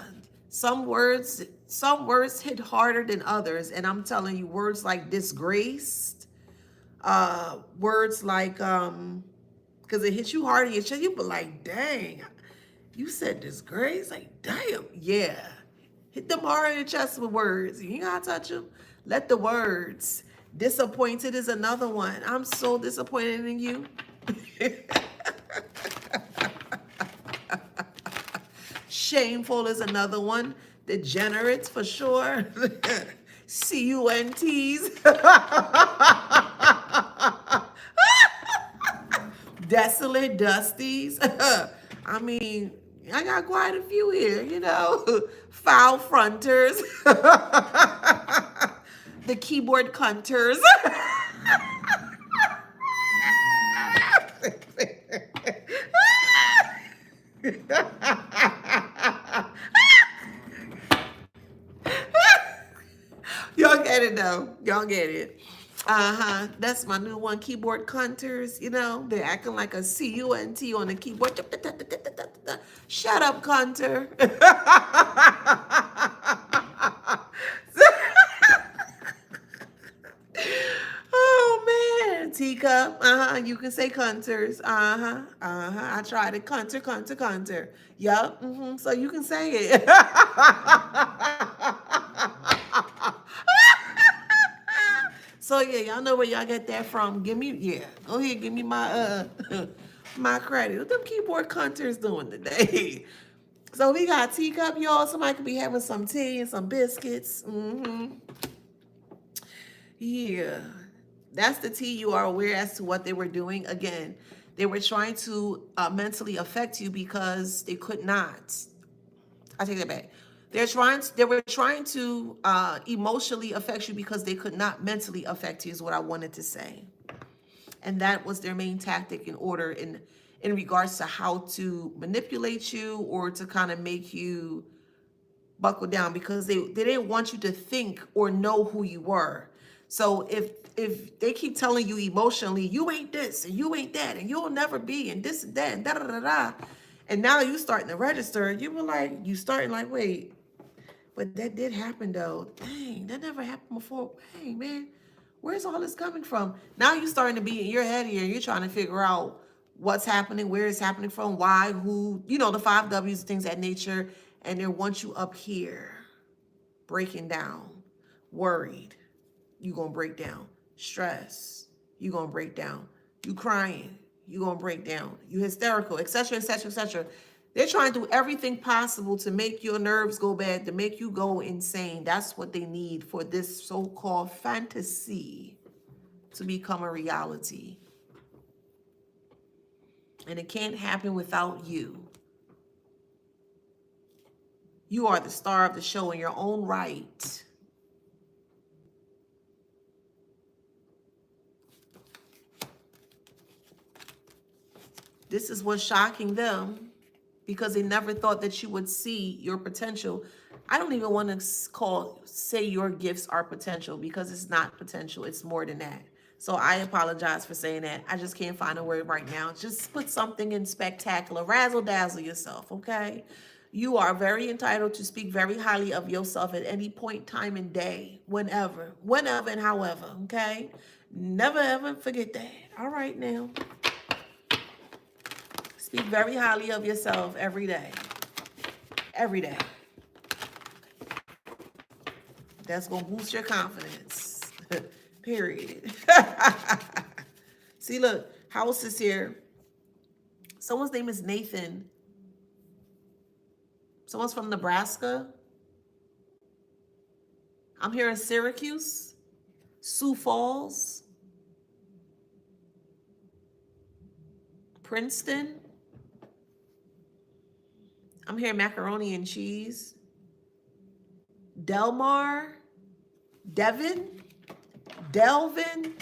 Some words hit harder than others, and I'm telling you, words like disgraced, words like because it hits you hard in your chest, you be like, dang, you said disgrace? Like, damn, yeah. Hit them hard in the chest with words. You ain't gotta touch them. Let the words. Disappointed is another one. I'm so disappointed in you. Shameful is another one. Degenerates for sure. CUNTs. Desolate dusties. I mean, I got quite a few here, you know. Foul fronters. The keyboard cunters. Y'all get it though. Y'all get it. Uh-huh. That's my new one. Keyboard cunters. You know, they're acting like a CUNT on the keyboard. Shut up, cunter. Oh man, teacup. You can say cunters. I tried it. Cunter. Yup. So you can say it. So yeah, y'all know where y'all get that from. Give me, yeah. Go ahead, give me my my credit. What them keyboard cunters doing today? So we got teacup, y'all. Somebody could be having some tea and some biscuits. Yeah. That's the tea. You are aware as to what they were doing. Again, they were trying to mentally affect you because they could not. I take that back. They were trying to emotionally affect you because they could not mentally affect you is what I wanted to say. And that was their main tactic in regards to how to manipulate you or to kind of make you buckle down, because they didn't want you to think or know who you were. So if they keep telling you emotionally, you ain't this and you ain't that and you'll never be and this and that and da da da da, and now you starting to register, you starting like, wait, but that did happen though. Dang, that never happened before. Hey man, where's all this coming from? Now you're starting to be in your head here. You're trying to figure out what's happening, where it's happening from, why, who, the 5 W's, things of that nature. And they want you up here, breaking down, worried. You gonna break down. Stress. You gonna break down. You crying. You gonna break down. You hysterical, etc., etc., etc. They're trying to do everything possible to make your nerves go bad, to make you go insane. That's what they need for this so-called fantasy to become a reality. And it can't happen without you. You are the star of the show in your own right. This is what's shocking them, because they never thought that you would see your potential. I don't even want to say your gifts are potential, because it's not potential. It's more than that. So I apologize for saying that. I just can't find a word right now. Just put something in spectacular. Razzle dazzle yourself, okay? You are very entitled to speak very highly of yourself at any point, time, and day, whenever and however, okay? Never ever forget that. All right now. Speak very highly of yourself every day. Every day. That's going to boost your confidence. Period. See, look, house is here. Someone's name is Nathan. Someone's from Nebraska. I'm here in Syracuse, Sioux Falls, Princeton. I'm here in Macaroni and Cheese, Delmar, Devon, Delvin,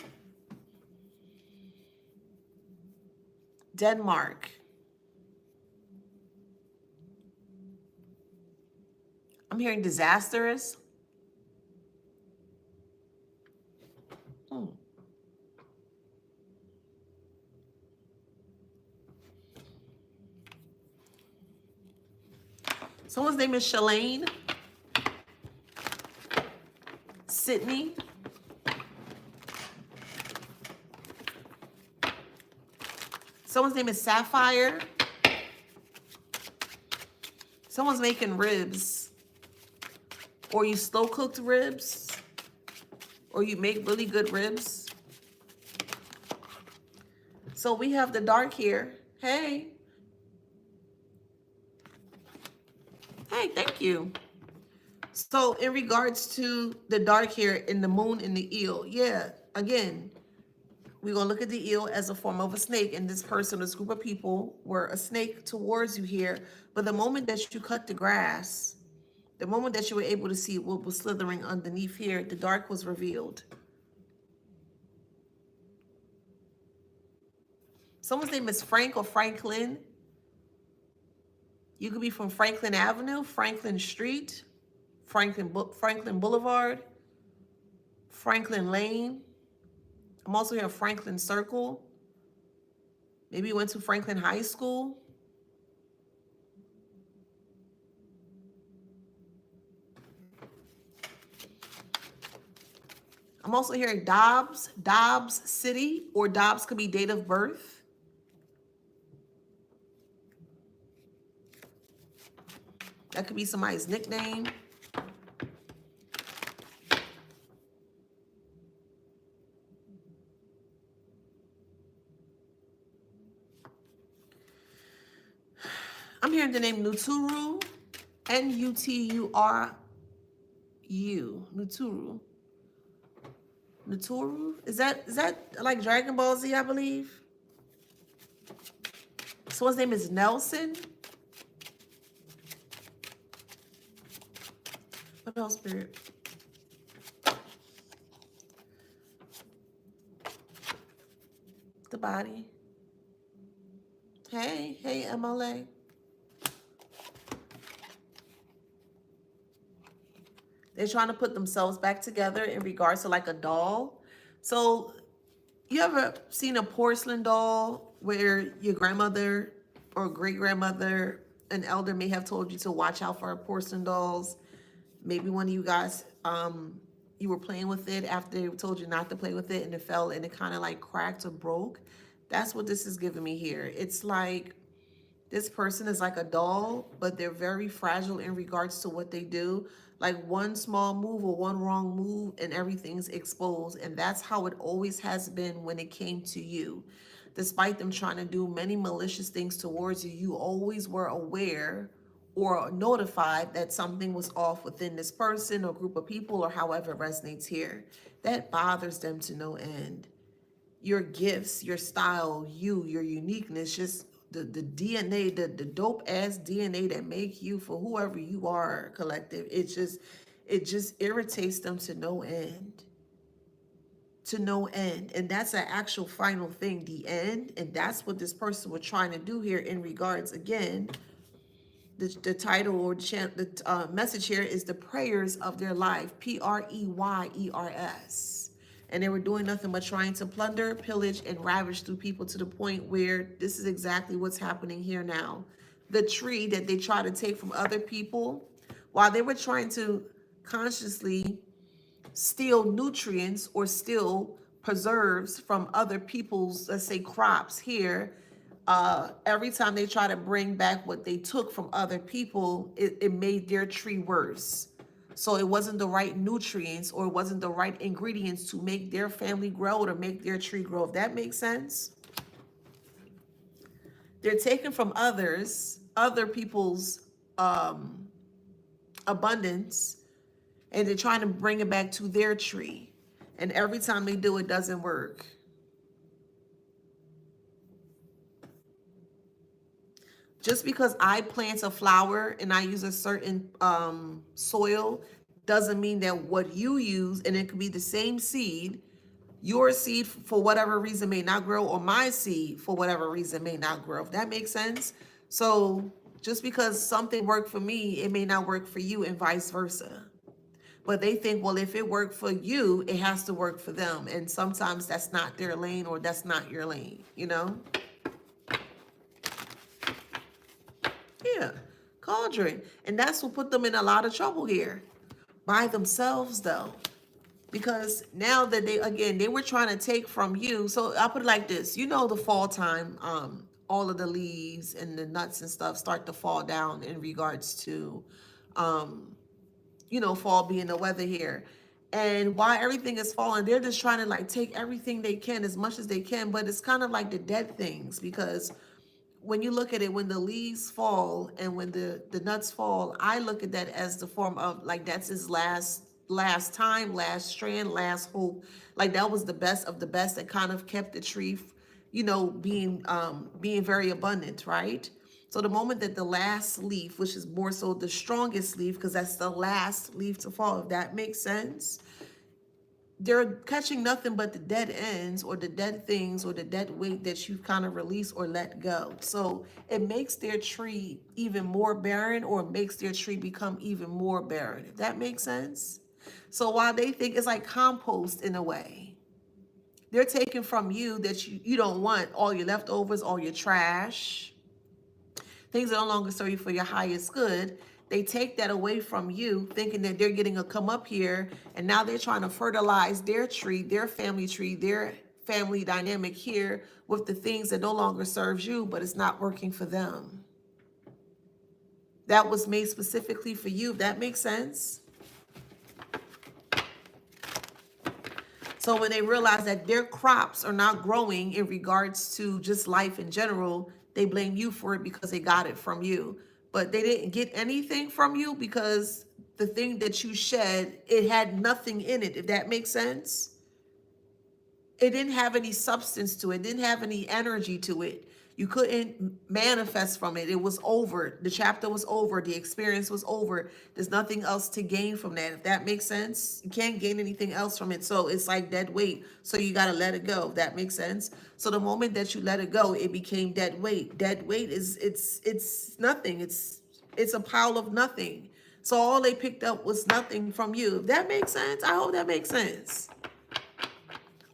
Denmark. I'm hearing disastrous. Someone's name is Shalane, Sydney, someone's name is Sapphire. Someone's making ribs, or you slow cooked ribs, or you make really good ribs. So we have the dark here. Hey. Hey, thank you. So in regards to the dark here in the moon and the eel, yeah, again, we're gonna look at the eel as a form of a snake, and this person, this group of people, were a snake towards you here. But the moment that you cut the grass, the moment that you were able to see what was slithering underneath here, the dark was revealed. Someone's name is Frank or Franklin. You could be from Franklin Avenue, Franklin Street, Franklin Boulevard, Franklin Lane. I'm also here Franklin Circle. Maybe you went to Franklin High School. I'm also hearing Dobbs City, or Dobbs could be date of birth. That could be somebody's nickname. I'm hearing the name Nuturu, Nuturu, Nuturu. Nuturu? Is that like Dragon Ball Z, I believe? Someone's name is Nelson. What else, Spirit? The body. Hey, MLA. They're trying to put themselves back together in regards to like a doll. So you ever seen a porcelain doll where your grandmother or great grandmother, an elder may have told you to watch out for porcelain dolls? Maybe one of you guys, you were playing with it after they told you not to play with it and it fell and it kind of like cracked or broke. That's what this is giving me here. It's like this person is like a doll, but they're very fragile in regards to what they do. Like one small move or one wrong move and everything's exposed. And that's how it always has been when it came to you. Despite them trying to do many malicious things towards you, you always were aware or notified that something was off within this person or group of people or however it resonates here. That bothers them to no end. Your gifts, your style, your uniqueness, just the DNA, the dope ass DNA that make you for whoever you are, collective. It just irritates them to no end. To no end. And that's an actual final thing, the end. And that's what this person was trying to do here in regards, again, the title or the message here is the prayers of their life, Preyers. And they were doing nothing but trying to plunder, pillage, and ravage through people to the point where this is exactly what's happening here now. The tree that they try to take from other people, while they were trying to consciously steal nutrients or steal preserves from other people's, let's say, crops here, every time they try to bring back what they took from other people, it made their tree worse. So it wasn't the right nutrients or it wasn't the right ingredients to make their family grow or to make their tree grow. If that makes sense. They're taken from other people's abundance, and they're trying to bring it back to their tree. And every time they do, it doesn't work. Just because I plant a flower and I use a certain soil doesn't mean that what you use, and it could be the same seed, your seed for whatever reason may not grow, or my seed for whatever reason may not grow. If that makes sense. So just because something worked for me, it may not work for you, and vice versa. But they think, well, if it worked for you, it has to work for them. And sometimes that's not their lane, or that's not your lane, you know? Yeah, cauldron. And that's what put them in a lot of trouble here. By themselves, though. Because now that they were trying to take from you. So I'll put it like this. You know, the fall time, all of the leaves and the nuts and stuff start to fall down in regards to, fall being the weather here. And while everything is falling, they're just trying to like take everything they can as much as they can. But it's kind of like the dead things, because when you look at it, when the leaves fall and when the nuts fall, I look at that as the form of like that's his last time, last strand, last hope. Like that was the best of the best that kind of kept the tree, being very abundant, right? So the moment that the last leaf, which is more so the strongest leaf, because that's the last leaf to fall, if that makes sense, they're catching nothing but the dead ends or the dead things or the dead weight that you've kind of released or let go. So it makes their tree even more barren or makes their tree become even more barren, if that makes sense. So while they think it's like compost in a way, they're taking from you that you don't want, all your leftovers, all your trash, things that no longer serve you for your highest good. They take that away from you, thinking that they're getting a come up here, and now they're trying to fertilize their tree, their family dynamic here with the things that no longer serves you, but it's not working for them. That was made specifically for you, if that makes sense. So when they realize that their crops are not growing in regards to just life in general, they blame you for it because they got it from you. But they didn't get anything from you because the thing that you shed, it had nothing in it, if that makes sense. It didn't have any substance to it, didn't have any energy to it. You couldn't manifest from it. It was over. The chapter was over. The experience was over. There's nothing else to gain from that. If that makes sense, you can't gain anything else from it. So it's like dead weight. So you got to let it go. If that makes sense. So the moment that you let it go, it became dead weight. Dead weight is it's nothing. It's a pile of nothing. So all they picked up was nothing from you. If that makes sense, I hope that makes sense.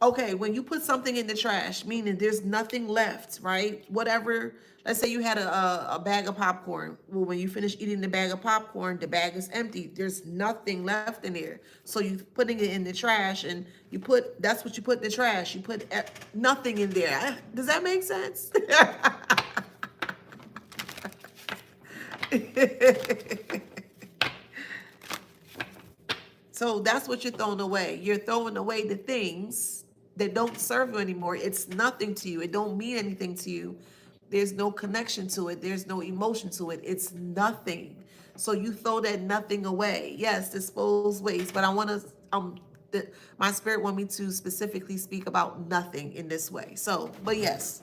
Okay, when you put something in the trash, meaning there's nothing left, right? Whatever, let's say you had a bag of popcorn. Well, when you finish eating the bag of popcorn, the bag is empty. There's nothing left in there. So you putting it in the trash and that's what you put in the trash. You put nothing in there. Does that make sense? So that's what you're throwing away. You're throwing away the things that don't serve you anymore. It's nothing to you. It don't mean anything to you. There's no connection to it. There's no emotion to it. It's nothing. So you throw that nothing away. Yes, dispose waste. But I want to my spirit want me to specifically speak about nothing in this way. So, but yes.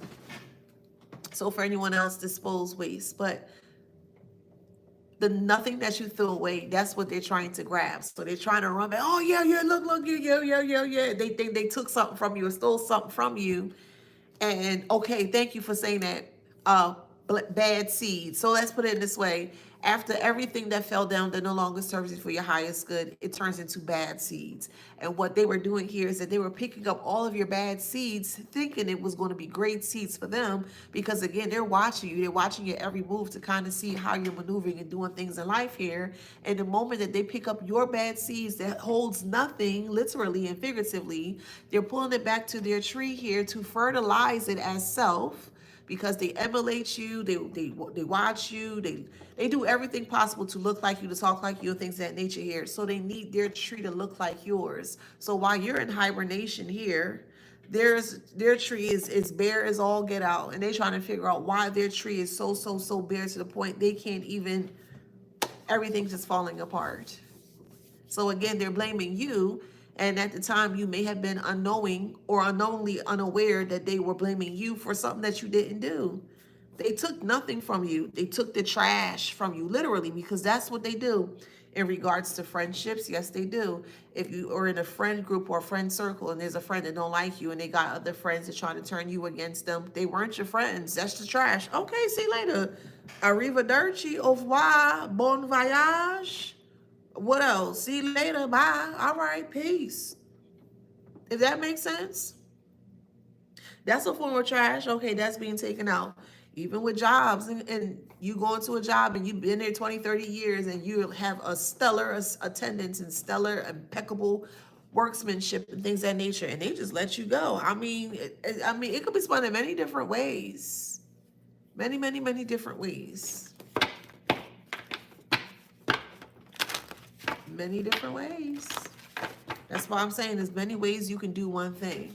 So for anyone else, dispose waste. But the nothing that you threw away, that's what they're trying to grab. So they're trying to run back. Oh, yeah, yeah, look, yeah. They think they took something from you or stole something from you. And okay, thank you for saying that. Bad seed. So let's put it in this way. After everything that fell down that no longer serves you for your highest good, it turns into bad seeds. And what they were doing here is that they were picking up all of your bad seeds, thinking it was going to be great seeds for them. Because again, they're watching you. They're watching your every move to kind of see how you're maneuvering and doing things in life here. And the moment that they pick up your bad seeds that holds nothing, literally and figuratively, they're pulling it back to their tree here to fertilize it as self, because they emulate you, they watch you, they do everything possible to look like you, to talk like you, and things of that nature here. So they need their tree to look like yours. So while you're in hibernation here, their tree is bare as all get out, and they're trying to figure out why their tree is so bare to the point they can't even, everything's just falling apart. So again, they're blaming you. And at the time, you may have been unknowing or unknowingly unaware that they were blaming you for something that you didn't do. They took nothing from you. They took the trash from you, literally, because that's what they do in regards to friendships. Yes, they do. If you are in a friend group or a friend circle and there's a friend that don't like you and they got other friends that trying to turn you against them, they weren't your friends. That's the trash. Okay, see you later. Arrivederci, au revoir, bon voyage. What else? See you later. Bye. All right. Peace. If that makes sense. That's a form of trash. Okay, that's being taken out. Even with jobs, and you go into a job and you've been there 20, 30 years and you have a stellar attendance and stellar, impeccable workmanship and things of that nature, and they just let you go. I mean, it could be spun in many different ways. Many different ways. Many different ways. That's why I'm saying there's many ways you can do one thing.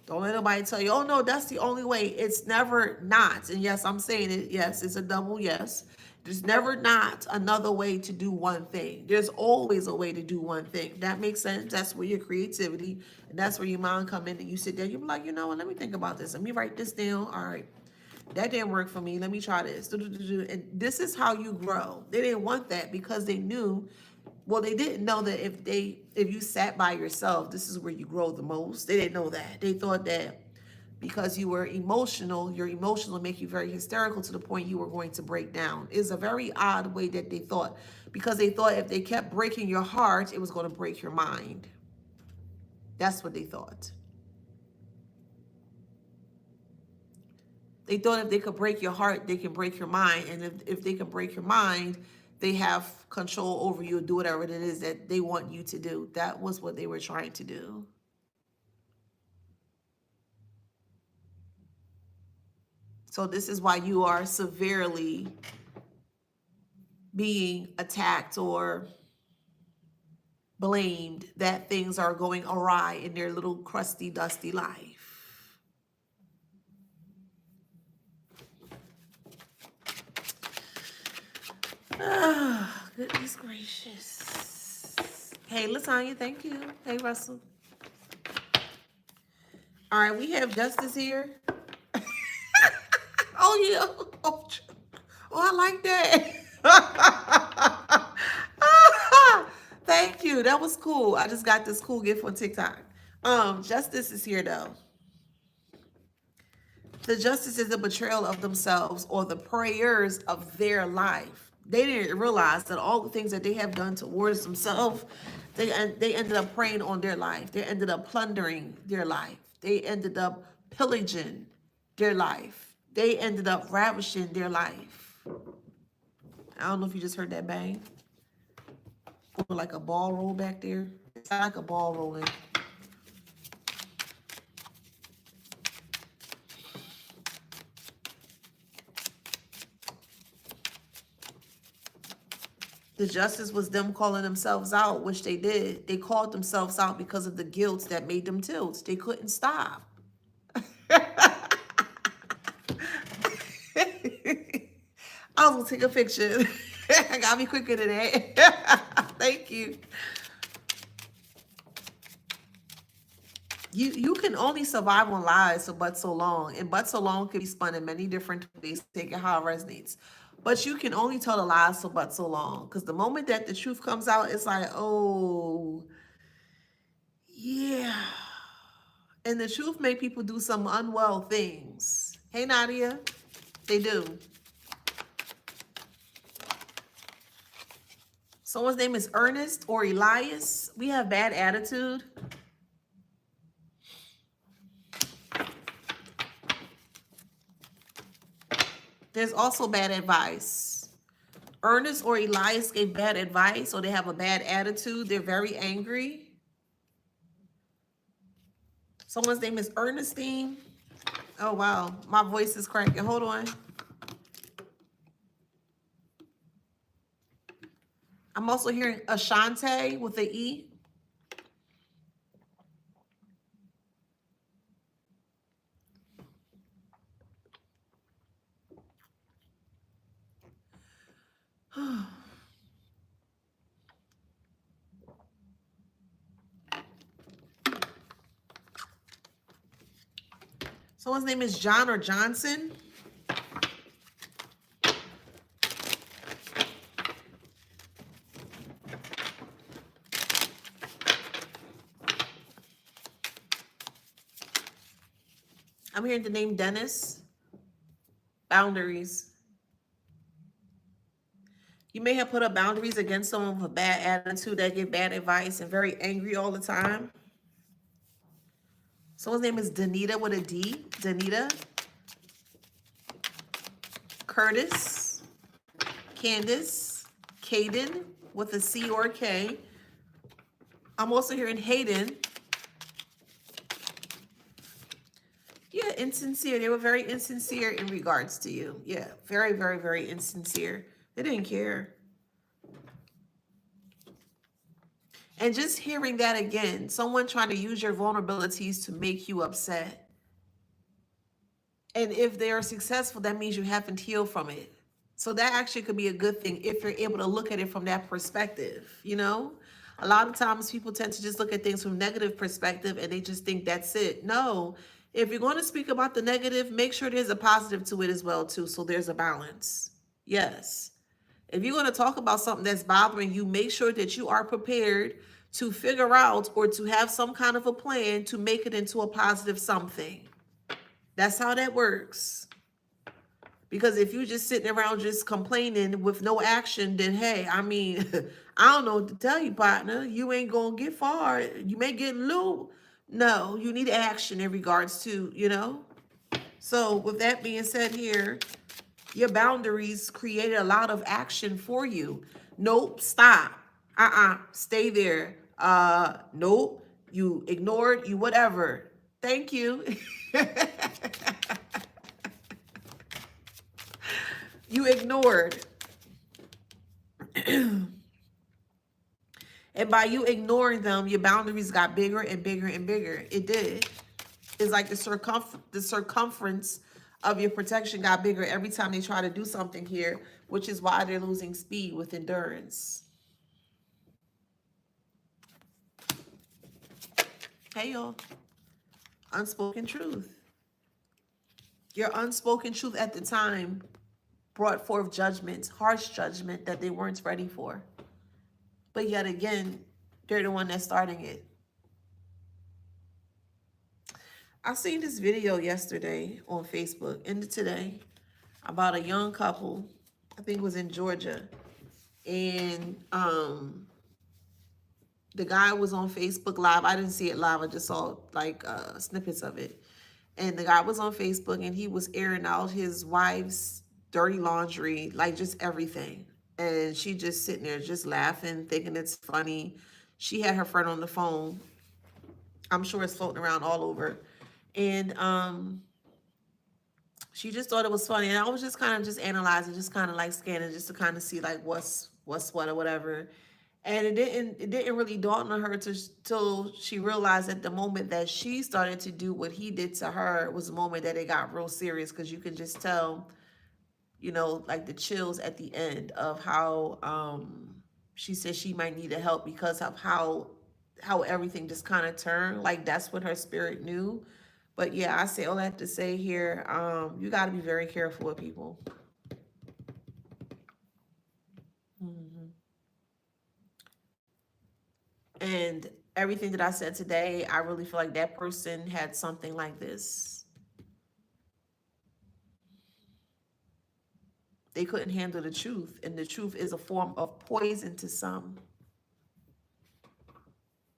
Don't let nobody tell you, oh no, that's the only way. It's never not. And yes, I'm saying it. Yes, it's a double yes. There's never not another way to do one thing. There's always a way to do one thing. That makes sense. That's where your creativity and that's where your mind come in and you sit there. You be like, you know what, let me think about this. Let me write this down. All right. That didn't work for me. Let me try this. And this is how you grow. They didn't want that because they knew, well, they didn't know that if you sat by yourself, this is where you grow the most. They didn't know that. They thought that because you were emotional, your emotions will make you very hysterical to the point you were going to break down. It's a very odd way that they thought, because they thought if they kept breaking your heart, it was going to break your mind. That's what they thought. They thought if they could break your heart, they can break your mind. And if they can break your mind, they have control over you and do whatever it is that they want you to do. That was what they were trying to do. So this is why you are severely being attacked or blamed that things are going awry in their little crusty, dusty life. Oh, goodness gracious. Hey, Latanya, thank you. Hey, Russell. All right, we have Justice here. Oh, yeah. Oh, I like that. Thank you. That was cool. I just got this cool gift on TikTok. Justice is here, though. The justice is the betrayal of themselves or the prayers of their life. They didn't realize that all the things that they have done towards themselves, they ended up preying on their life. They ended up plundering their life. They ended up pillaging their life. They ended up ravishing their life. I don't know if you just heard that bang. Or like a ball roll back there. It's like a ball rolling. The justice was them calling themselves out, which they did. They called themselves out because of the guilt that made them tilt. They couldn't stop. I was gonna take a picture. I gotta be quicker than that. Thank you. You can only survive on lies for but so long, and but so long can be spun in many different ways, take it how it resonates. But you can only tell the lies for but so long, because the moment that the truth comes out, it's like, oh, yeah. And the truth make people do some unwell things. Hey, Nadia, they do. Someone's name is Ernest or Elias. We have bad attitude. There's also bad advice. Ernest or Elias gave bad advice, or they have a bad attitude. They're very angry. Someone's name is Ernestine. Oh, wow. My voice is cracking. Hold on. I'm also hearing Ashante with the E. Someone's name is John or Johnson. I'm hearing the name Dennis. Boundaries. You may have put up boundaries against someone with a bad attitude that give bad advice and very angry all the time. Someone's name is Danita with a D. Danita. Curtis. Candace. Caden with a C or a K. I'm also hearing Hayden. Yeah, insincere. They were very insincere in regards to you. Yeah, very, very, very insincere. They didn't care. And just hearing that again, someone trying to use your vulnerabilities to make you upset. And if they are successful, that means you haven't healed from it. So that actually could be a good thing if you're able to look at it from that perspective, you know? A lot of times people tend to just look at things from negative perspective and they just think that's it. No, if you're going to speak about the negative, make sure there's a positive to it as well too, so there's a balance. Yes. If you're going to talk about something that's bothering you, make sure that you are prepared to figure out or to have some kind of a plan to make it into a positive something. That's how that works. Because if you just sitting around just complaining with no action, then hey, I mean, I don't know what to tell you, partner. You ain't gonna get far. You may get low. No, you need action in regards to, you know. So with that being said here, your boundaries created a lot of action for you. Nope, stop. Stay there. Nope. You ignored, you whatever. Thank you. You ignored. And by you ignoring them, your boundaries got bigger and bigger and bigger. It did. It's like the circumference of your protection got bigger every time they try to do something here, which is why they're losing speed with endurance. Hey, y'all. Unspoken truth. Your unspoken truth at the time brought forth judgment, harsh judgment that they weren't ready for. But yet again, they're the one that's starting it. I seen this video yesterday on Facebook and today about a young couple. I think it was in Georgia. And the guy was on Facebook Live. I didn't see it live. I just saw like snippets of it. And the guy was on Facebook and he was airing out his wife's dirty laundry, like just everything. And she just sitting there just laughing, thinking it's funny. She had her friend on the phone. I'm sure it's floating around all over. And she just thought it was funny. And I was just kind of just analyzing, just kind of like scanning just to kind of see like what's what or whatever. And it didn't really dawn on her till she realized at the moment that she started to do what he did to her was the moment that it got real serious, because you can just tell, you know, like the chills at the end of how she said she might need a help because of how everything just kind of turned. Like that's when her spirit knew. But yeah, I say all I have to say here, you got to be very careful with people. And everything that I said today, I really feel like that person had something like this. They couldn't handle the truth, and the truth is a form of poison to some.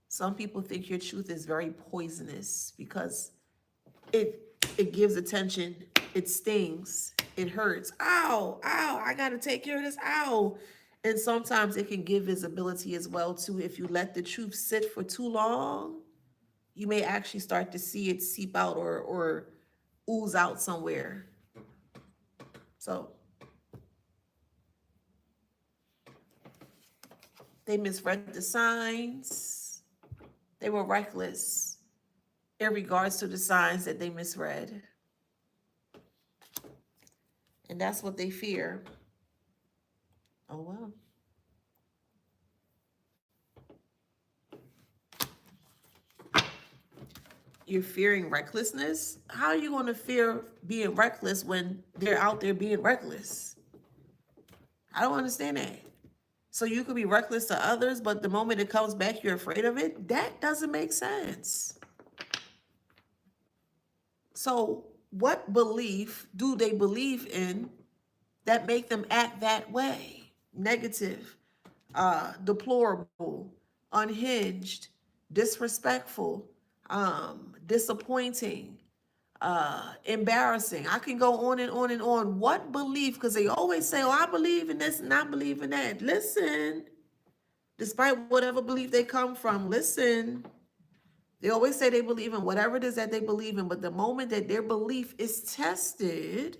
Some people think your truth is very poisonous because it gives attention, it stings, it hurts. Ow, ow, I gotta take care of this. Ow. And sometimes it can give visibility as well too. If you let the truth sit for too long, you may actually start to see it seep out or ooze out somewhere. So they misread the signs. They were reckless in regards to the signs that they misread. And that's what they fear. Oh, well. You're fearing recklessness? How are you going to fear being reckless when they're out there being reckless? I don't understand that. So you could be reckless to others, but the moment it comes back, you're afraid of it? That doesn't make sense. So what belief do they believe in that make them act that way? Negative, deplorable, unhinged, disrespectful, disappointing, embarrassing. I can go on and on and on. What belief? Because they always say, oh, I believe in this and I believe in that. Listen, despite whatever belief they come from, listen. They always say they believe in whatever it is that they believe in, but the moment that their belief is tested,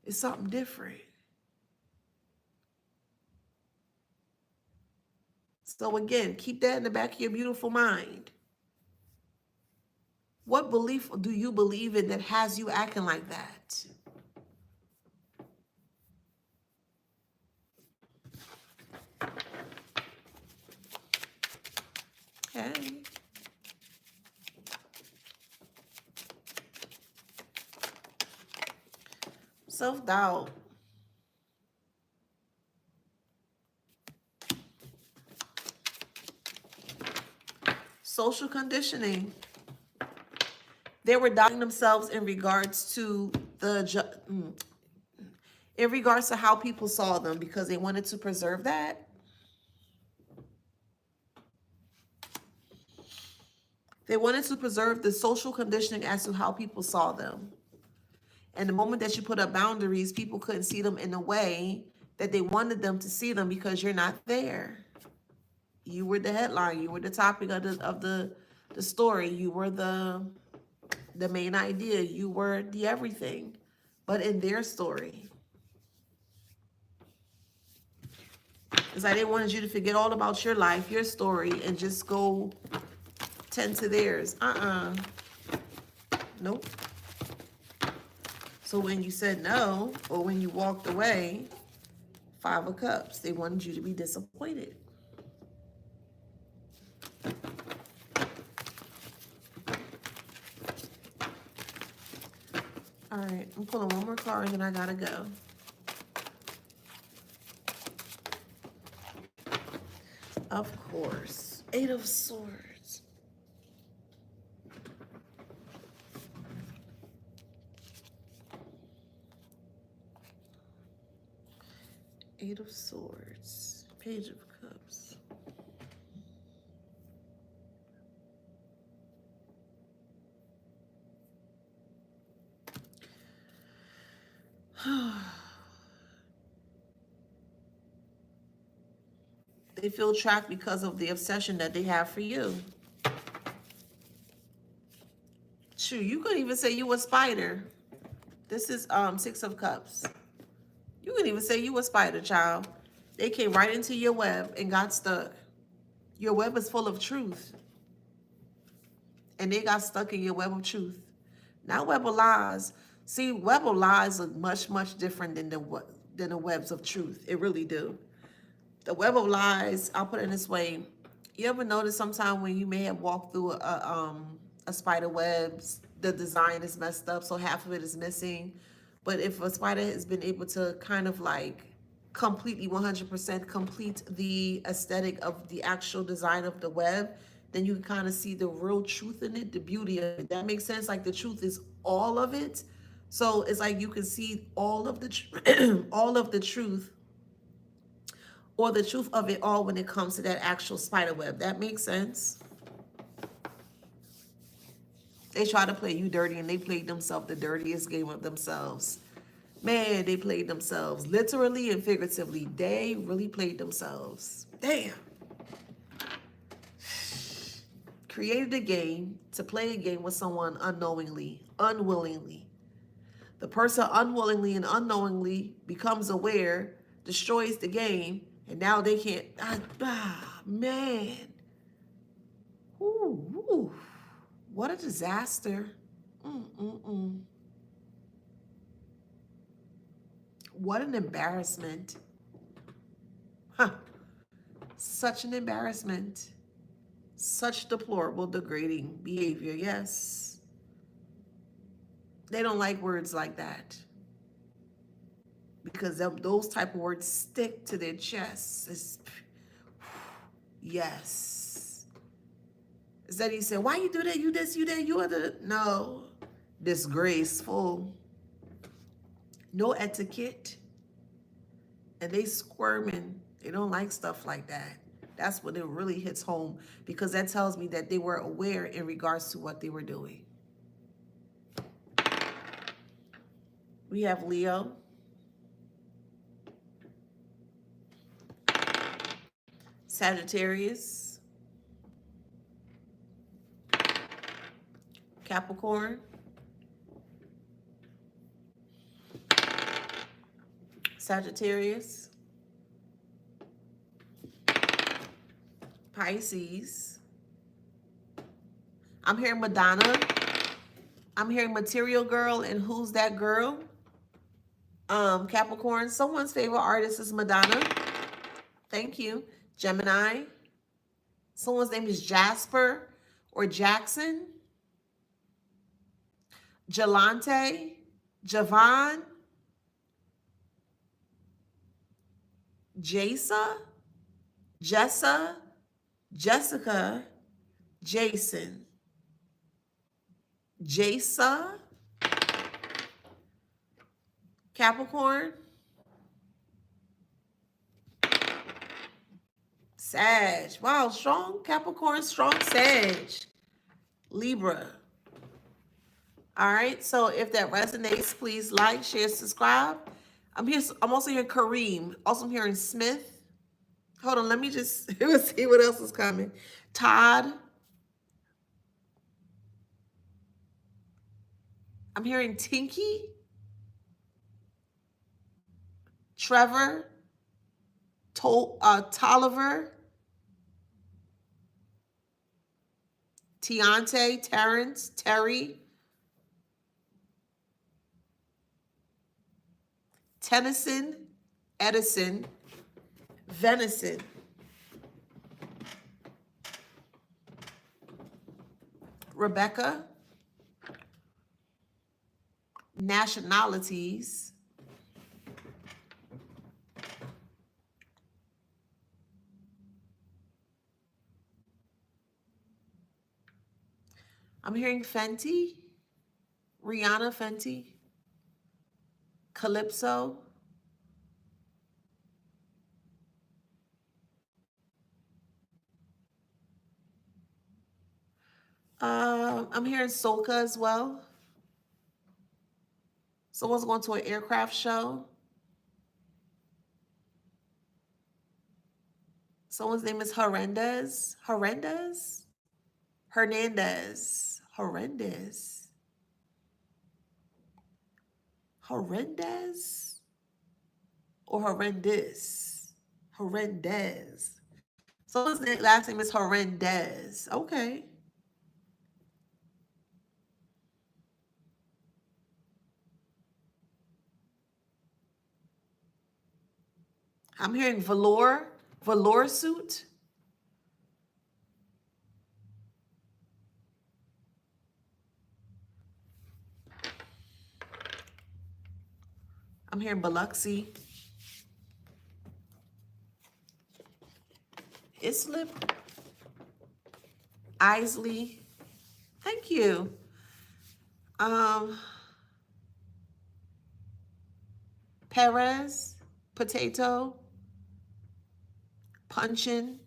it's something different. So again, keep that in the back of your beautiful mind. What belief do you believe in that has you acting like that? Okay. Self-doubt. Social conditioning. They were doubting themselves in regards to in regards to how people saw them because they wanted to preserve that. They wanted to preserve the social conditioning as to how people saw them. And the moment that you put up boundaries, people couldn't see them in the way that they wanted them to see them because you're not there. You were the headline. You were the topic of the story. You were the main idea. You were the everything. But in their story, it's like they wanted you to forget all about your life, your story, and just go tend to theirs. Nope. So when you said no, or when you walked away, 5 of Cups, they wanted you to be disappointed. All right, I'm pulling one more card and then I gotta go. Of course, 8 of Swords. Eight of Swords, Page of Cups. They feel trapped because of the obsession that they have for you. True, you could even say you a spider. This is 6 of Cups. You could even say you a spider, child. They came right into your web and got stuck. Your web is full of truth. And they got stuck in your web of truth. Not web of lies. See, web of lies are much, much different than the webs of truth. It really do. The web of lies, I'll put it this way. You ever notice sometime when you may have walked through a spider webs, the design is messed up, so half of it is missing. But if a spider has been able to kind of like completely 100% complete the aesthetic of the actual design of the web, then you can kind of see the real truth in it, the beauty of it. That makes sense. Like the truth is all of it. So it's like you can see all of the all of the truth, or the truth of it all when it comes to that actual spider web. That makes sense. They try to play you dirty and they played themselves the dirtiest game of themselves. Man, they played themselves literally and figuratively. They really played themselves. Damn. Created a game to play a game with someone unknowingly, unwillingly. The person unwillingly and unknowingly becomes aware, destroys the game, and now they can't. Man. Ooh. What a disaster. What an embarrassment. Huh. Such an embarrassment. Such deplorable, degrading behavior. Yes. They don't like words like that. Because those type of words stick to their chests. Yes. Instead he said, why you do that? You this, you that, you other. No. Disgraceful. No etiquette. And they squirming. They don't like stuff like that. That's when it really hits home, because that tells me that they were aware in regards to what they were doing. We have Leo. Sagittarius. Capricorn. Sagittarius. Pisces. I'm hearing Madonna. I'm hearing Material Girl and Who's That Girl? Capricorn. Someone's favorite artist is Madonna. Thank you. Gemini. Someone's name is Jasper or Jackson. Jelante. Javon. Jasa. Jessa. Jessica. Jason. Jasa. Capricorn. Sag. Wow, strong Capricorn, strong Sag. Libra. All right, so if that resonates, please like, share, subscribe. I'm also hearing Kareem. Also, I'm hearing Smith. Hold on, let me just see what else is coming. Todd. I'm hearing Tinky. Trevor. Tolliver. Tiante. Terrence. Terry. Tennyson. Edison. Venison. Rebecca. Nationalities. I'm hearing Fenty. Rihanna Fenty. Calypso. I'm hearing Soka as well. Someone's going to an aircraft show. Someone's name is Horrendez. Horrendez? Hernandez. Horrendez. Horrendez? Or horrendous? Horrendez. Someone's last name is Horrendez. Okay. I'm hearing velour. Velour suit. I'm hearing Biloxi. Islip. Isley. Thank you. Perez. Potato. Punchin.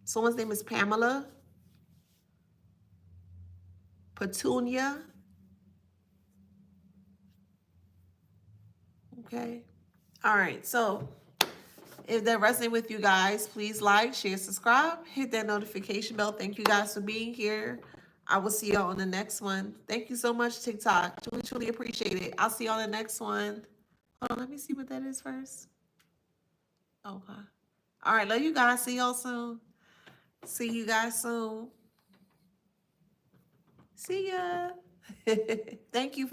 Someone's name is Pamela. Petunia. Okay. All right. So if that resonates with you guys, please like, share, subscribe, hit that notification bell. Thank you guys for being here. I will see y'all on the next one. Thank you so much, TikTok. Truly, truly appreciate it. I'll see y'all on the next one. Hold on, let me see what that is first. Okay. All right, love you guys. See y'all soon. See you guys soon. See ya. Thank you for